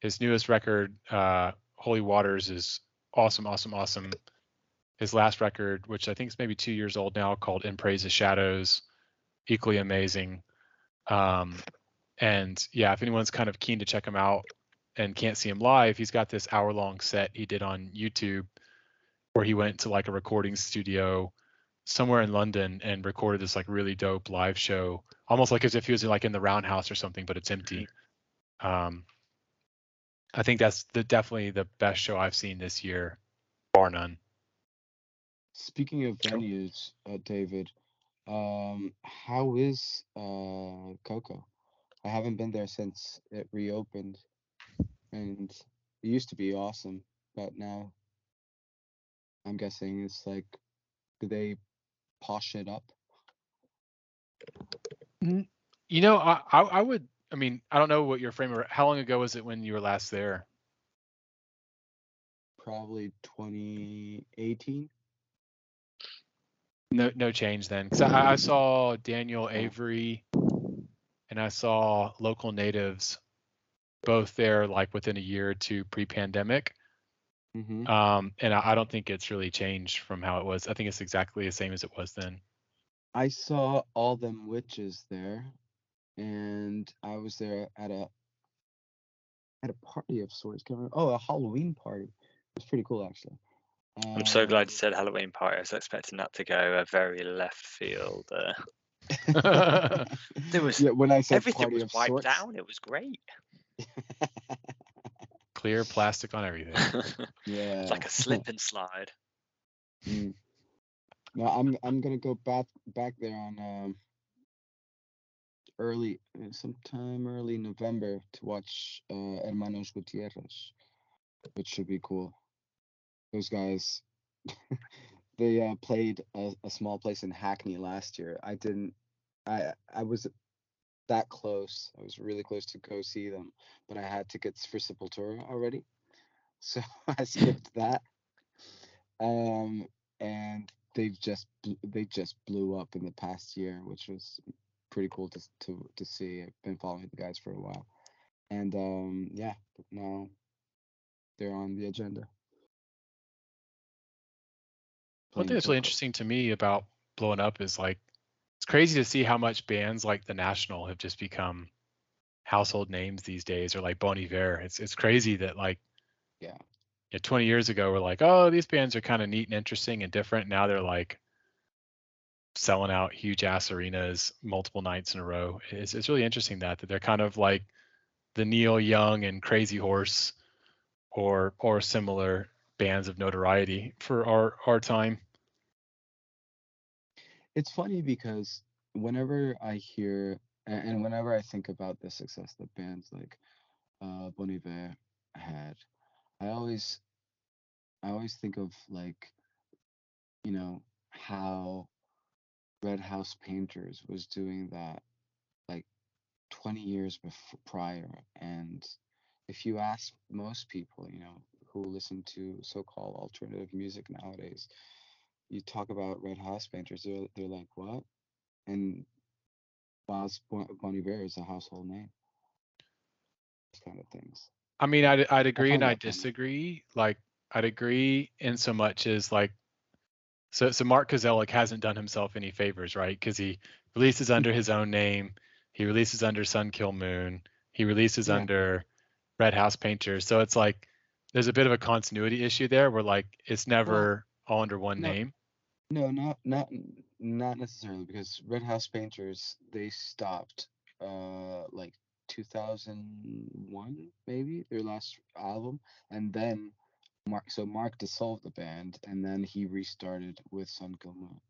his newest record, Holy Waters, is awesome, awesome, awesome. His last record, which I think is maybe 2 years old now, called In Praise of Shadows, equally amazing. And yeah, if anyone's kind of keen to check him out and can't see him live, he's got this hour-long set he did on YouTube where he went to like a recording studio somewhere in London and recorded this like really dope live show, almost like as if he was like in the Roundhouse or something, but it's empty. I think that's definitely the best show I've seen this year, bar none. Speaking of venues, David, how is Coco? I haven't been there since it reopened, and it used to be awesome, but now I'm guessing it's like, do they posh it up? I would. I mean, I don't know what your frame of. How long ago was it when you were last there? Probably 2018. No change then, because I saw Daniel Avery and I saw Local Natives, both there like within a year or two pre-pandemic. Mm-hmm. And I don't think it's really changed from how it was. I think it's exactly the same as it was then. I saw All Them Witches there, and I was there at a party of sorts. A Halloween party. It was pretty cool, actually. I'm so glad you said Halloween party. I was expecting that to go a very left field. There was when I said everything party was of wiped sorts. down. It was great. Clear plastic on everything. Yeah. It's like a slip and slide. No, I'm gonna go back there on sometime early November to watch Hermanos Gutierrez, which should be cool. Those guys, they played a small place in Hackney last year. I was that close. I was really close to go see them, but I had tickets for Sepultura already, so I skipped that. And they just blew up in the past year, which was pretty cool to see. I've been following the guys for a while, and yeah, now they're on the agenda. One thing that's really interesting to me about blowing up is like it's crazy to see how much bands like the National have just become household names these days, or like Bon Iver. It's crazy that like 20 years ago we're like, oh, these bands are kind of neat and interesting and different. Now they're like selling out huge ass arenas multiple nights in a row. It's really interesting that they're kind of like the Neil Young and Crazy Horse or similar bands of notoriety for our time. It's funny because whenever I hear and whenever I think about the success that bands like Bon Iver had, I always think of like, how Red House Painters was doing that like 20 years prior. And if you ask most people, who listen to so-called alternative music nowadays, you talk about Red House Painters, they're like, what? And Bon Iver is a household name. Those kind of things. I mean, I'd agree and I'd funny. disagree. Like, I'd agree in so much as like, so Mark Kozelek hasn't done himself any favors, right? Because he releases under his own name, he releases under Sun Kill Moon, he releases under Red House Painters. So it's like there's a bit of a continuity issue there, where like it's never all under one name. No, not necessarily, because Red House Painters, they stopped like 2001 maybe, their last album, and then Mark dissolved the band, and then he restarted with Sun Moon.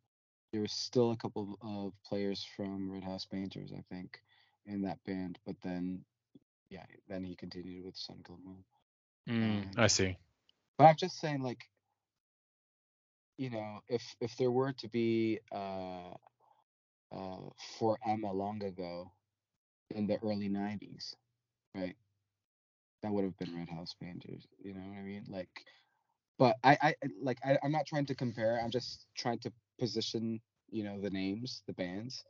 There was still a couple of players from Red House Painters, I think, in that band, but then then he continued with Sun Moon. I see. But I'm just saying, like, if there were to be for Emma long ago in the early '90s, right? That would have been Red House Painters. You know what I mean? Like, but I'm not trying to compare. I'm just trying to position, the names, the bands,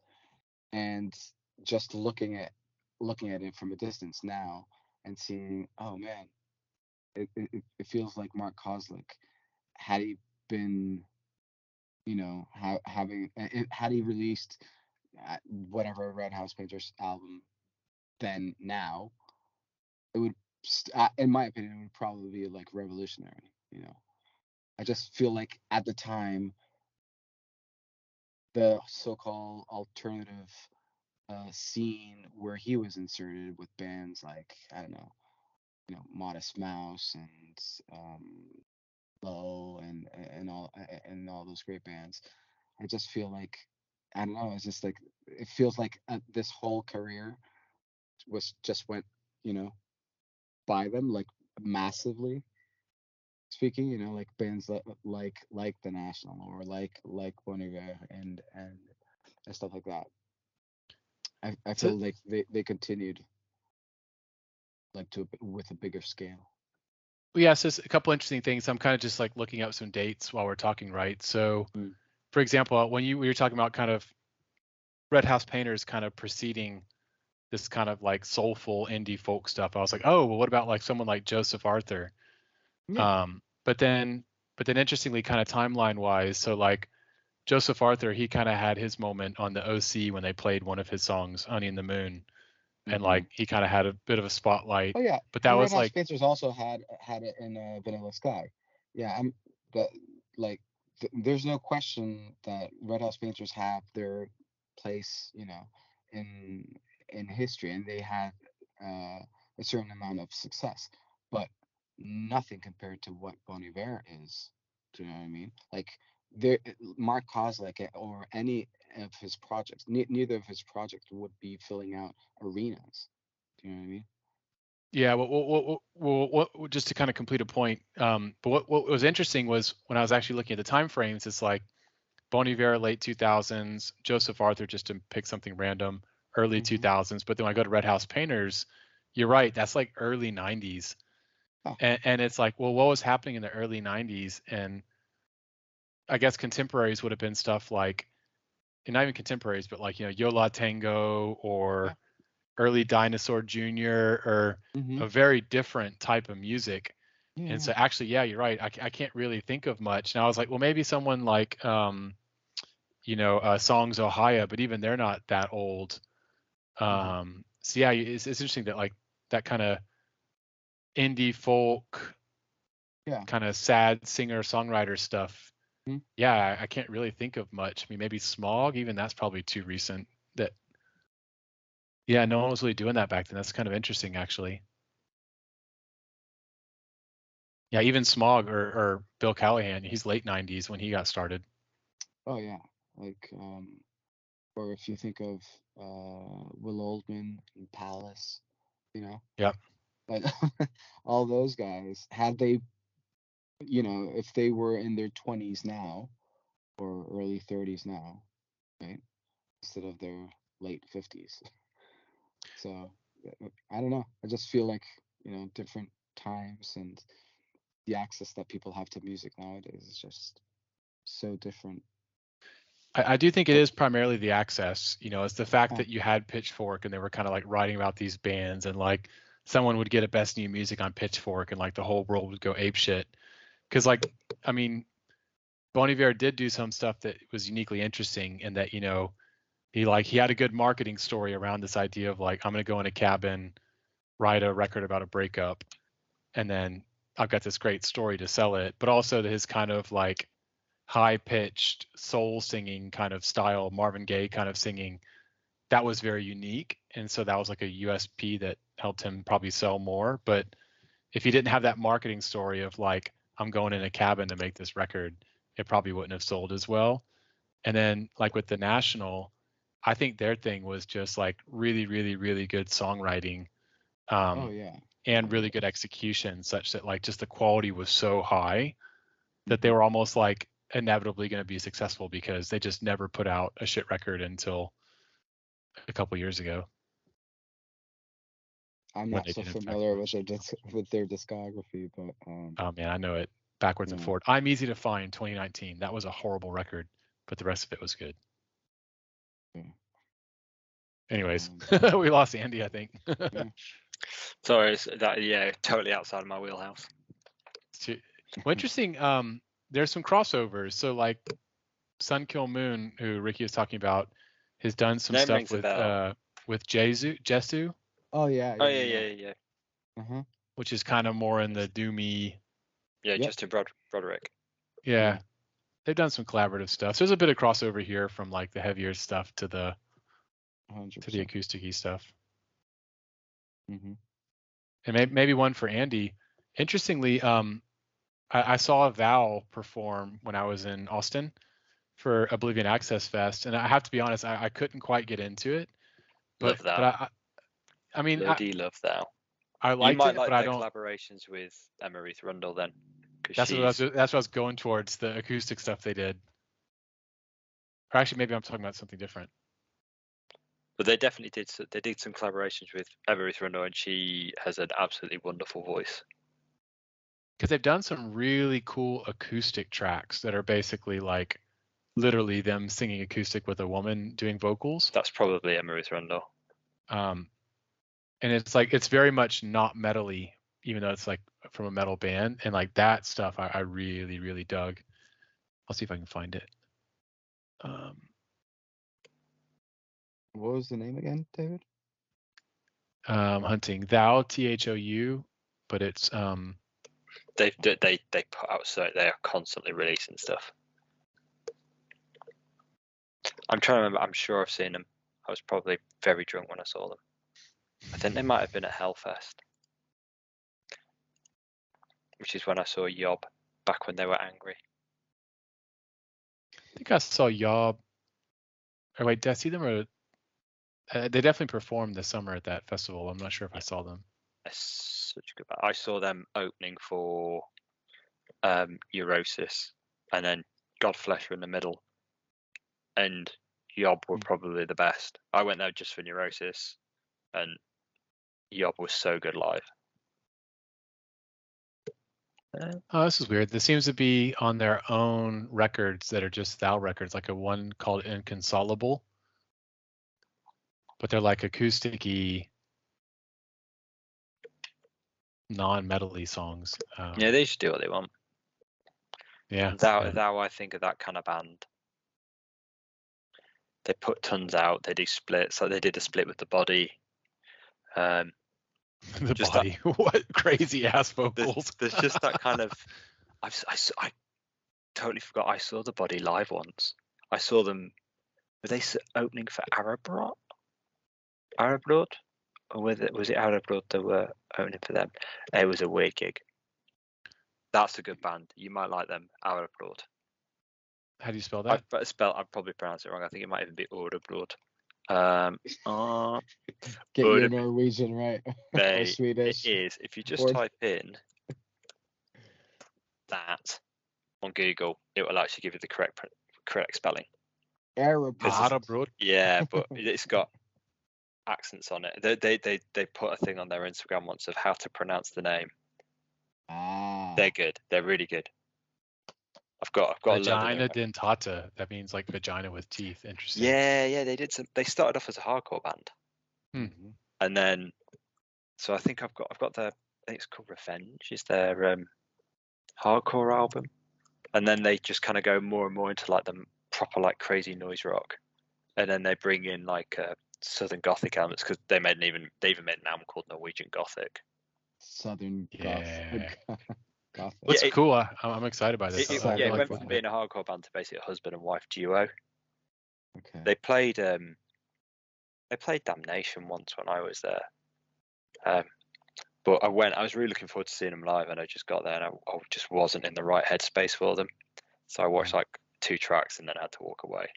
and just looking at it from a distance now and seeing, oh man, it feels like Mark Kozlik, had he been, had he released whatever Red House Painters album then now, it would, in my opinion, it would probably be like revolutionary. I just feel like at the time, the so-called alternative scene where he was inserted with bands like, I don't know, Modest Mouse and Low and all those great bands. I just feel like, I don't know. It's just like, it feels like this whole career went, by them, like, massively speaking. Like bands like The National, or like Bon Iver and stuff like that. I So feel like they continued, like, with a bigger scale. yeah, so it's a couple interesting things. I'm kind of just like looking up some dates while we're talking, right? So, for example, when we were talking about kind of Red House Painters kind of preceding this kind of like soulful indie folk stuff, I was like, oh, well, what about like someone like Joseph Arthur? Yeah. But then interestingly, kind of timeline wise, so like Joseph Arthur, he kind of had his moment on the OC when they played one of his songs, Honey in the Moon, and like he kind of had a bit of a spotlight. Oh yeah, But that and Red was House like, Painters also had it in Vanilla Sky. Yeah, that like there's no question that Red House Painters have their place, in history, and they had a certain amount of success, but nothing compared to what Bon Iver is. Do you know what I mean? Like, there, Mark Kozlik or any of his projects, neither of his projects would be filling out arenas. Do you know what I mean? yeah, just to kind of complete a point. But what was interesting was when I was actually looking at the time frames, it's like Bon Iver late 2000s, Joseph Arthur, just to pick something random, early 2000s. But then when I go to Red House Painters, you're right, that's like early 90s. Oh. And it's like, well, what was happening in the early 90s? And I guess contemporaries would have been stuff like, and not even contemporaries, but like, Yo La Tengo or early Dinosaur Jr. or a very different type of music. And so actually, yeah, you're right. I can't really think of much. And I was like, well, maybe someone like, Songs Ohio, but even they're not that old. So yeah, it's interesting that like that kind of indie folk, kind of sad singer songwriter stuff. Yeah, I can't really think of much. I mean, maybe Smog, even that's probably too recent. That, yeah, no one was really doing that back then. That's kind of interesting, actually. Yeah, even Smog or Bill Callahan, he's late 90s when he got started. Oh yeah, like or if you think of Will Oldman and Palace, Yep. like all those guys, had they, if they were in their 20s now or early 30s now, right, instead of their late 50s. So I don't know. I just feel like, different times, and the access that people have to music nowadays is just so different. I do think it is primarily the access, it's the fact that you had Pitchfork and they were kind of like writing about these bands, and like someone would get a best new music on Pitchfork and like the whole world would go apeshit. Because like, I mean, Bon Iver did do some stuff that was uniquely interesting in that, he had a good marketing story around this idea of like, I'm going to go in a cabin, write a record about a breakup, and then I've got this great story to sell it. But also his kind of like high pitched soul singing kind of style, Marvin Gaye kind of singing, that was very unique. And so that was like a USP that helped him probably sell more. But if he didn't have that marketing story of like, I'm going in a cabin to make this record, it probably wouldn't have sold as well. And then like with the National, I think their thing was just like really, really, really good songwriting, Oh yeah. and really good execution, such that like just the quality was so high that they Mhm. were almost like inevitably going to be successful because they just never put out a shit record until a couple years ago. I'm when not they so did in fact familiar with launch. with their discography, but Oh man, I know it backwards and yeah. forward. I'm Easy to Find 2019. That was a horrible record, but the rest of it was good. Yeah. Anyways, Um, we lost Andy, I think. yeah. Sorry, totally outside of my wheelhouse. Well, interesting. There's some crossovers. So like Sun Kill Moon, who Ricky was talking about, has done some Name stuff rings a bell. with Jesu, Oh yeah, Oh yeah, yeah, yeah. yeah. Uh-huh. which is kind of more in the doomy. Yeah, Yep. Justin Broderick. Yeah, Yeah. they've done some collaborative stuff. So there's a bit of crossover here from like the heavier stuff to the 100%. acoustic-y stuff. Mm-hmm. And maybe one for Andy. Interestingly, I saw Val perform when I was in Austin for Oblivion Access Fest, and I have to be honest, I couldn't quite get into it. Love But thou. I mean, Bloody love thou. I You liked might it, like but I their don't. collaborations with Emma Ruth Rundle then, because That's what I was going towards, the acoustic stuff they did. Or actually, maybe I'm talking about something different. But they definitely did. They did some collaborations with Emma Ruth Rundle, and she has an absolutely wonderful voice. Because they've done some really cool acoustic tracks that are basically like literally them singing acoustic with a woman doing vocals. That's probably Emma Ruth Rundle. And it's like it's very much not metal-y, even though it's like from a metal band. And like that stuff I really, really dug. I'll see if I can find it. What was the name again, David? Hunting Thou, THOU, but it's They put out, so they are constantly releasing stuff. I'm trying to remember. I'm sure I've seen them. I was probably very drunk when I saw them. I think they might have been at Hellfest, which is when I saw Yob back when they were angry. I think I saw Yob. Or wait, did I see them? Or they definitely performed this summer at that festival. I'm not sure if I saw them. That's such a good band. I saw them opening for Neurosis, and then Godflesh were in the middle, and Yob were probably the best. I went there just for Neurosis, and Yob was so good live. Oh, this is weird. This seems to be on their own records that are just Thou records, like a one called Inconsolable. But they're like acoustic-y, non-metal-y songs. Yeah, they should do what they want. Yeah. Thou, I think of that kind of band. They put tons out. They do splits. Like they did a split with The Body. The Body. What crazy ass vocals. There's just that kind of. I totally forgot. I saw The Body live once. I saw them. Were they opening for Arab Blood? Or was it Arab Blood that were opening for them? It was a weird gig. That's a good band. You might like them. Arab Blood. How do you spell that? I'd probably pronounce it wrong. I think it might even be Arab Blood. Get your Norwegian right. Or Swedish. It is. If you just type in that on Google, it will actually give you the correct spelling. Arab. Yeah, but it's got accents on it. They put a thing on their Instagram once of how to pronounce the name. They're good. They're really good. I've got Vagina dentata. That means like vagina with teeth. Interesting. Yeah. They started off as a hardcore band, Mm-hmm. and then so I think I've got their. I think it's called Revenge. Is their hardcore album, and then they just kind of go more and more into like the proper like crazy noise rock, and then they bring in like Southern Gothic elements because they even made an album called Norwegian Gothic. Southern Gothic. That's cool. I'm excited by this. It went from being a hardcore band to basically a husband and wife duo. Okay. They played Damnation once when I was there. But I was really looking forward to seeing them live, and I just got there and I just wasn't in the right headspace for them. So I watched like 2 tracks and then I had to walk away.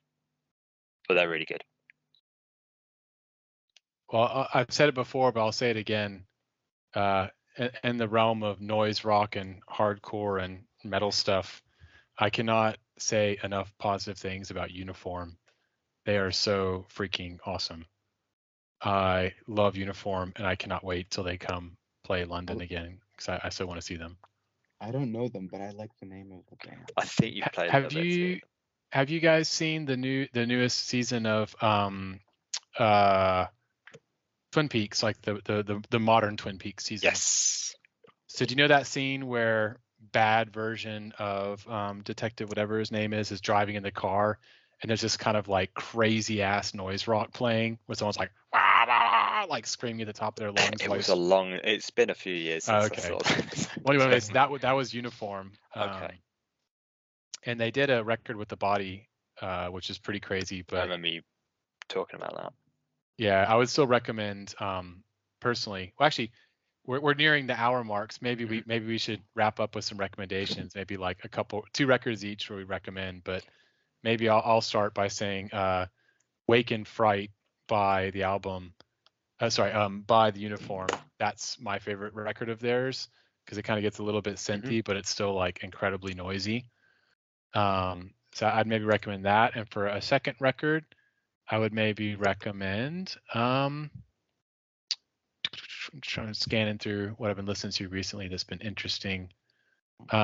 But they're really good. Well, I've said it before, but I'll say it again. In the realm of noise rock and hardcore and metal stuff, I cannot say enough positive things about Uniform. They are so freaking awesome. I love Uniform, and I cannot wait till they come play London again because I still want to see them. I don't know them, but I like the name of the band. I think you've played a little bit. Have you guys seen the newest season of Twin Peaks, like the modern Twin Peaks season? Yes. So do you know that scene where bad version of Detective whatever his name is driving in the car, and there's this kind of like crazy ass noise rock playing where someone's like wah, wah, like screaming at the top of their lungs? It's been a few years since I saw that. Well, anyways, that was Uniform. Okay. And they did a record with the Body, which is pretty crazy. But I remember you talking about that. Yeah, I would still recommend personally. Well, actually, we're nearing the hour marks. Maybe we should wrap up with some recommendations. Maybe like 2 records each where we recommend. But maybe I'll start by saying "Wake in Fright" by the album. By the Uniform. That's my favorite record of theirs because it kind of gets a little bit synthy, but it's still like incredibly noisy. So I'd maybe recommend that. And for a second record, I would maybe recommend. I'm trying to scan through what I've been listening to recently that's been interesting. The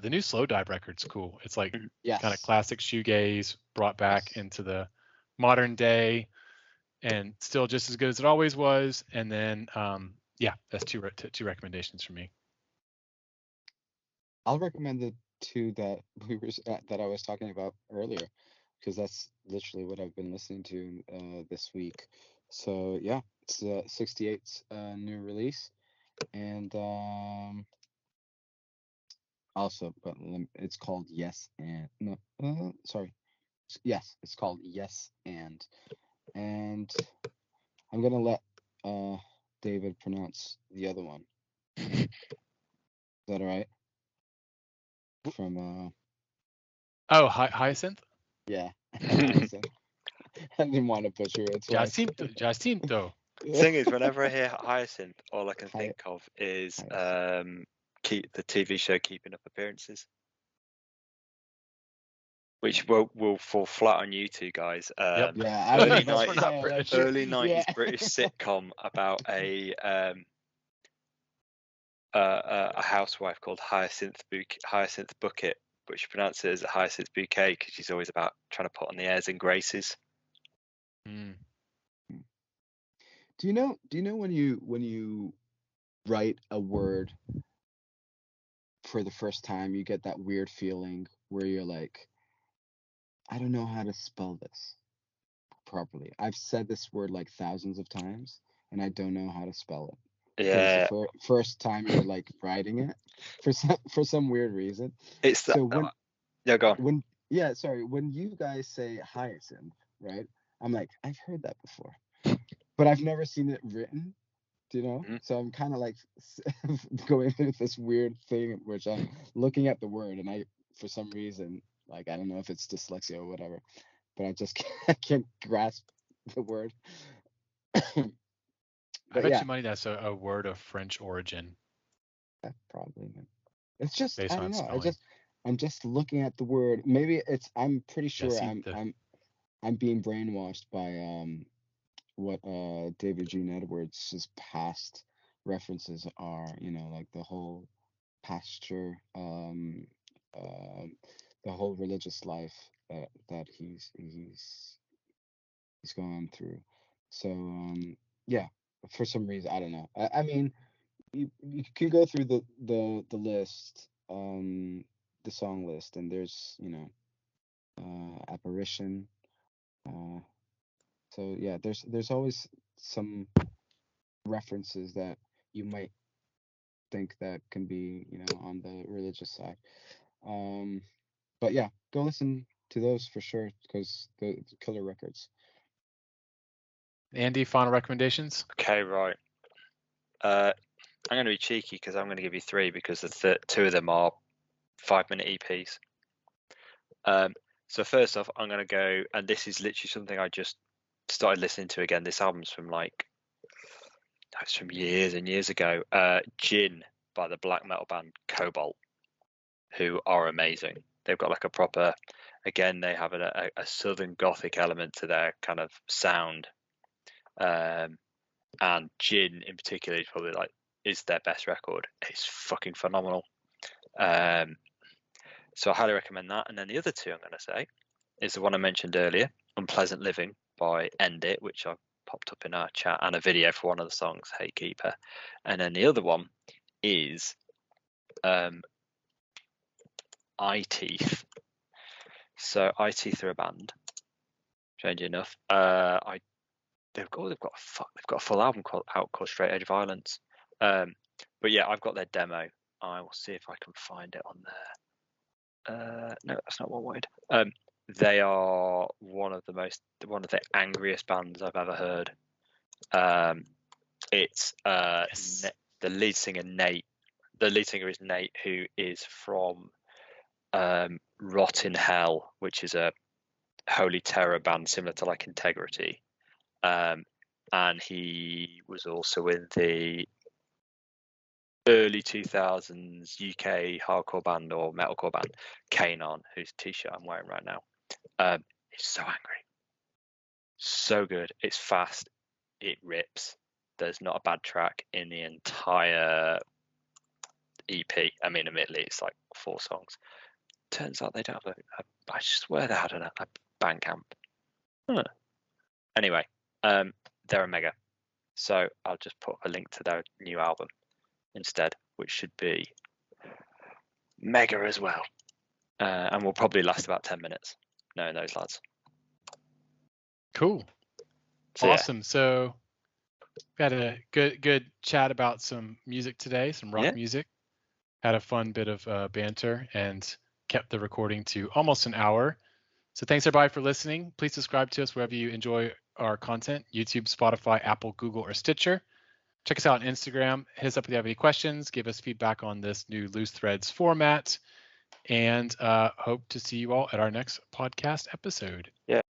new Slow Dive record's cool. It's like kind of classic shoegaze brought back into the modern day, and still just as good as it always was. And then that's two recommendations for me. I'll recommend the 2 that that I was talking about earlier, because that's literally what I've been listening to this week. So yeah, it's 68's new release, and also, but it's called Yes and no, sorry, yes, it's called Yes and I'm gonna let David pronounce the other one. Is that all right? From Hyacinth? Yeah. Hyacinth. I didn't want to butcher it twice. Jacinto. Thing is, whenever I hear Hyacinth, all I can think of is the TV show Keeping Up Appearances, which will fall flat on you two guys. Yeah, early 90s British sitcom about a housewife called Hyacinth Bucket, but she pronounces it as a Hyacinth Bouquet because she's always about trying to put on the airs and graces. Do you know when you write a word for the first time, you get that weird feeling where you're like, I don't know how to spell this properly. I've said this word like thousands of times and I don't know how to spell it. Yeah. The first time you're like writing it for some weird reason. It's the, so when yeah, go on. When you guys say hyacinth, right? I'm like, I've heard that before, but I've never seen it written. Do you know? So I'm kind of like going through this weird thing, which I'm looking at the word, and I, for some reason, like I don't know if it's dyslexia or whatever, but I just can't grasp the word. I bet you money that's a word of French origin. Probably. It's just based I don't on know. spelling. I'm just looking at the word. Maybe it's. I'm pretty sure I'm being brainwashed by what David Gene Edwards' past references are. You know, like the whole pasture, the whole religious life that he's going through. So yeah, for some reason I don't know. I mean, you can go through the list, the song list, and there's apparition. So yeah, there's always some references that you might think that can be on the religious side. But yeah, go listen to those for sure, because the killer records. Andy, final recommendations? Okay, right. I'm going to be cheeky because I'm going to give you 3 because the 2 of them are 5-minute EPs. So first off, I'm going to go, and this is literally something I just started listening to again. This album's from it's from years and years ago. Gin by the black metal band Cobalt, who are amazing. They've got like a proper, again, they have a southern gothic element to their kind of sound. And Gin in particular is probably is their best record. It's fucking phenomenal. So I highly recommend that. And then the other 2 I'm going to say is the one I mentioned earlier, Unpleasant Living by End It, which I popped up in our chat, and a video for one of the songs, Hate Keeper. And then the other one is Eye Teeth. So Eye Teeth are a band, strangely enough. They've got a full album out called Straight Edge Violence. But yeah, I've got their demo. I will see if I can find it on there. No, that's not what I wanted. They are one of the angriest bands I've ever heard. It's Yes. the lead singer Nate. The lead singer is Nate, who is from Rot in Hell, which is a holy terror band similar to like Integrity. And he was also in the early 2000s UK hardcore band or metalcore band Kanon, whose t-shirt I'm wearing right now. It's so angry, so good. It's fast, it rips. There's not a bad track in the entire EP. I mean, admittedly, it's like 4 songs. Turns out they don't have I swear they had a Bandcamp. Anyway, they're a mega. So I'll just put a link to their new album instead, which should be mega as well. And will probably last about 10 minutes, knowing those lads. Cool. So, awesome. So we had a good chat about some music today, some rock music. Had a fun bit of banter and kept the recording to almost an hour. So thanks everybody for listening. Please subscribe to us wherever you enjoy our content: YouTube, Spotify, Apple, Google, or Stitcher. Check us out on Instagram. Hit us up if you have any questions. Give us feedback on this new Loose Threads format. And hope to see you all at our next podcast episode. Yeah.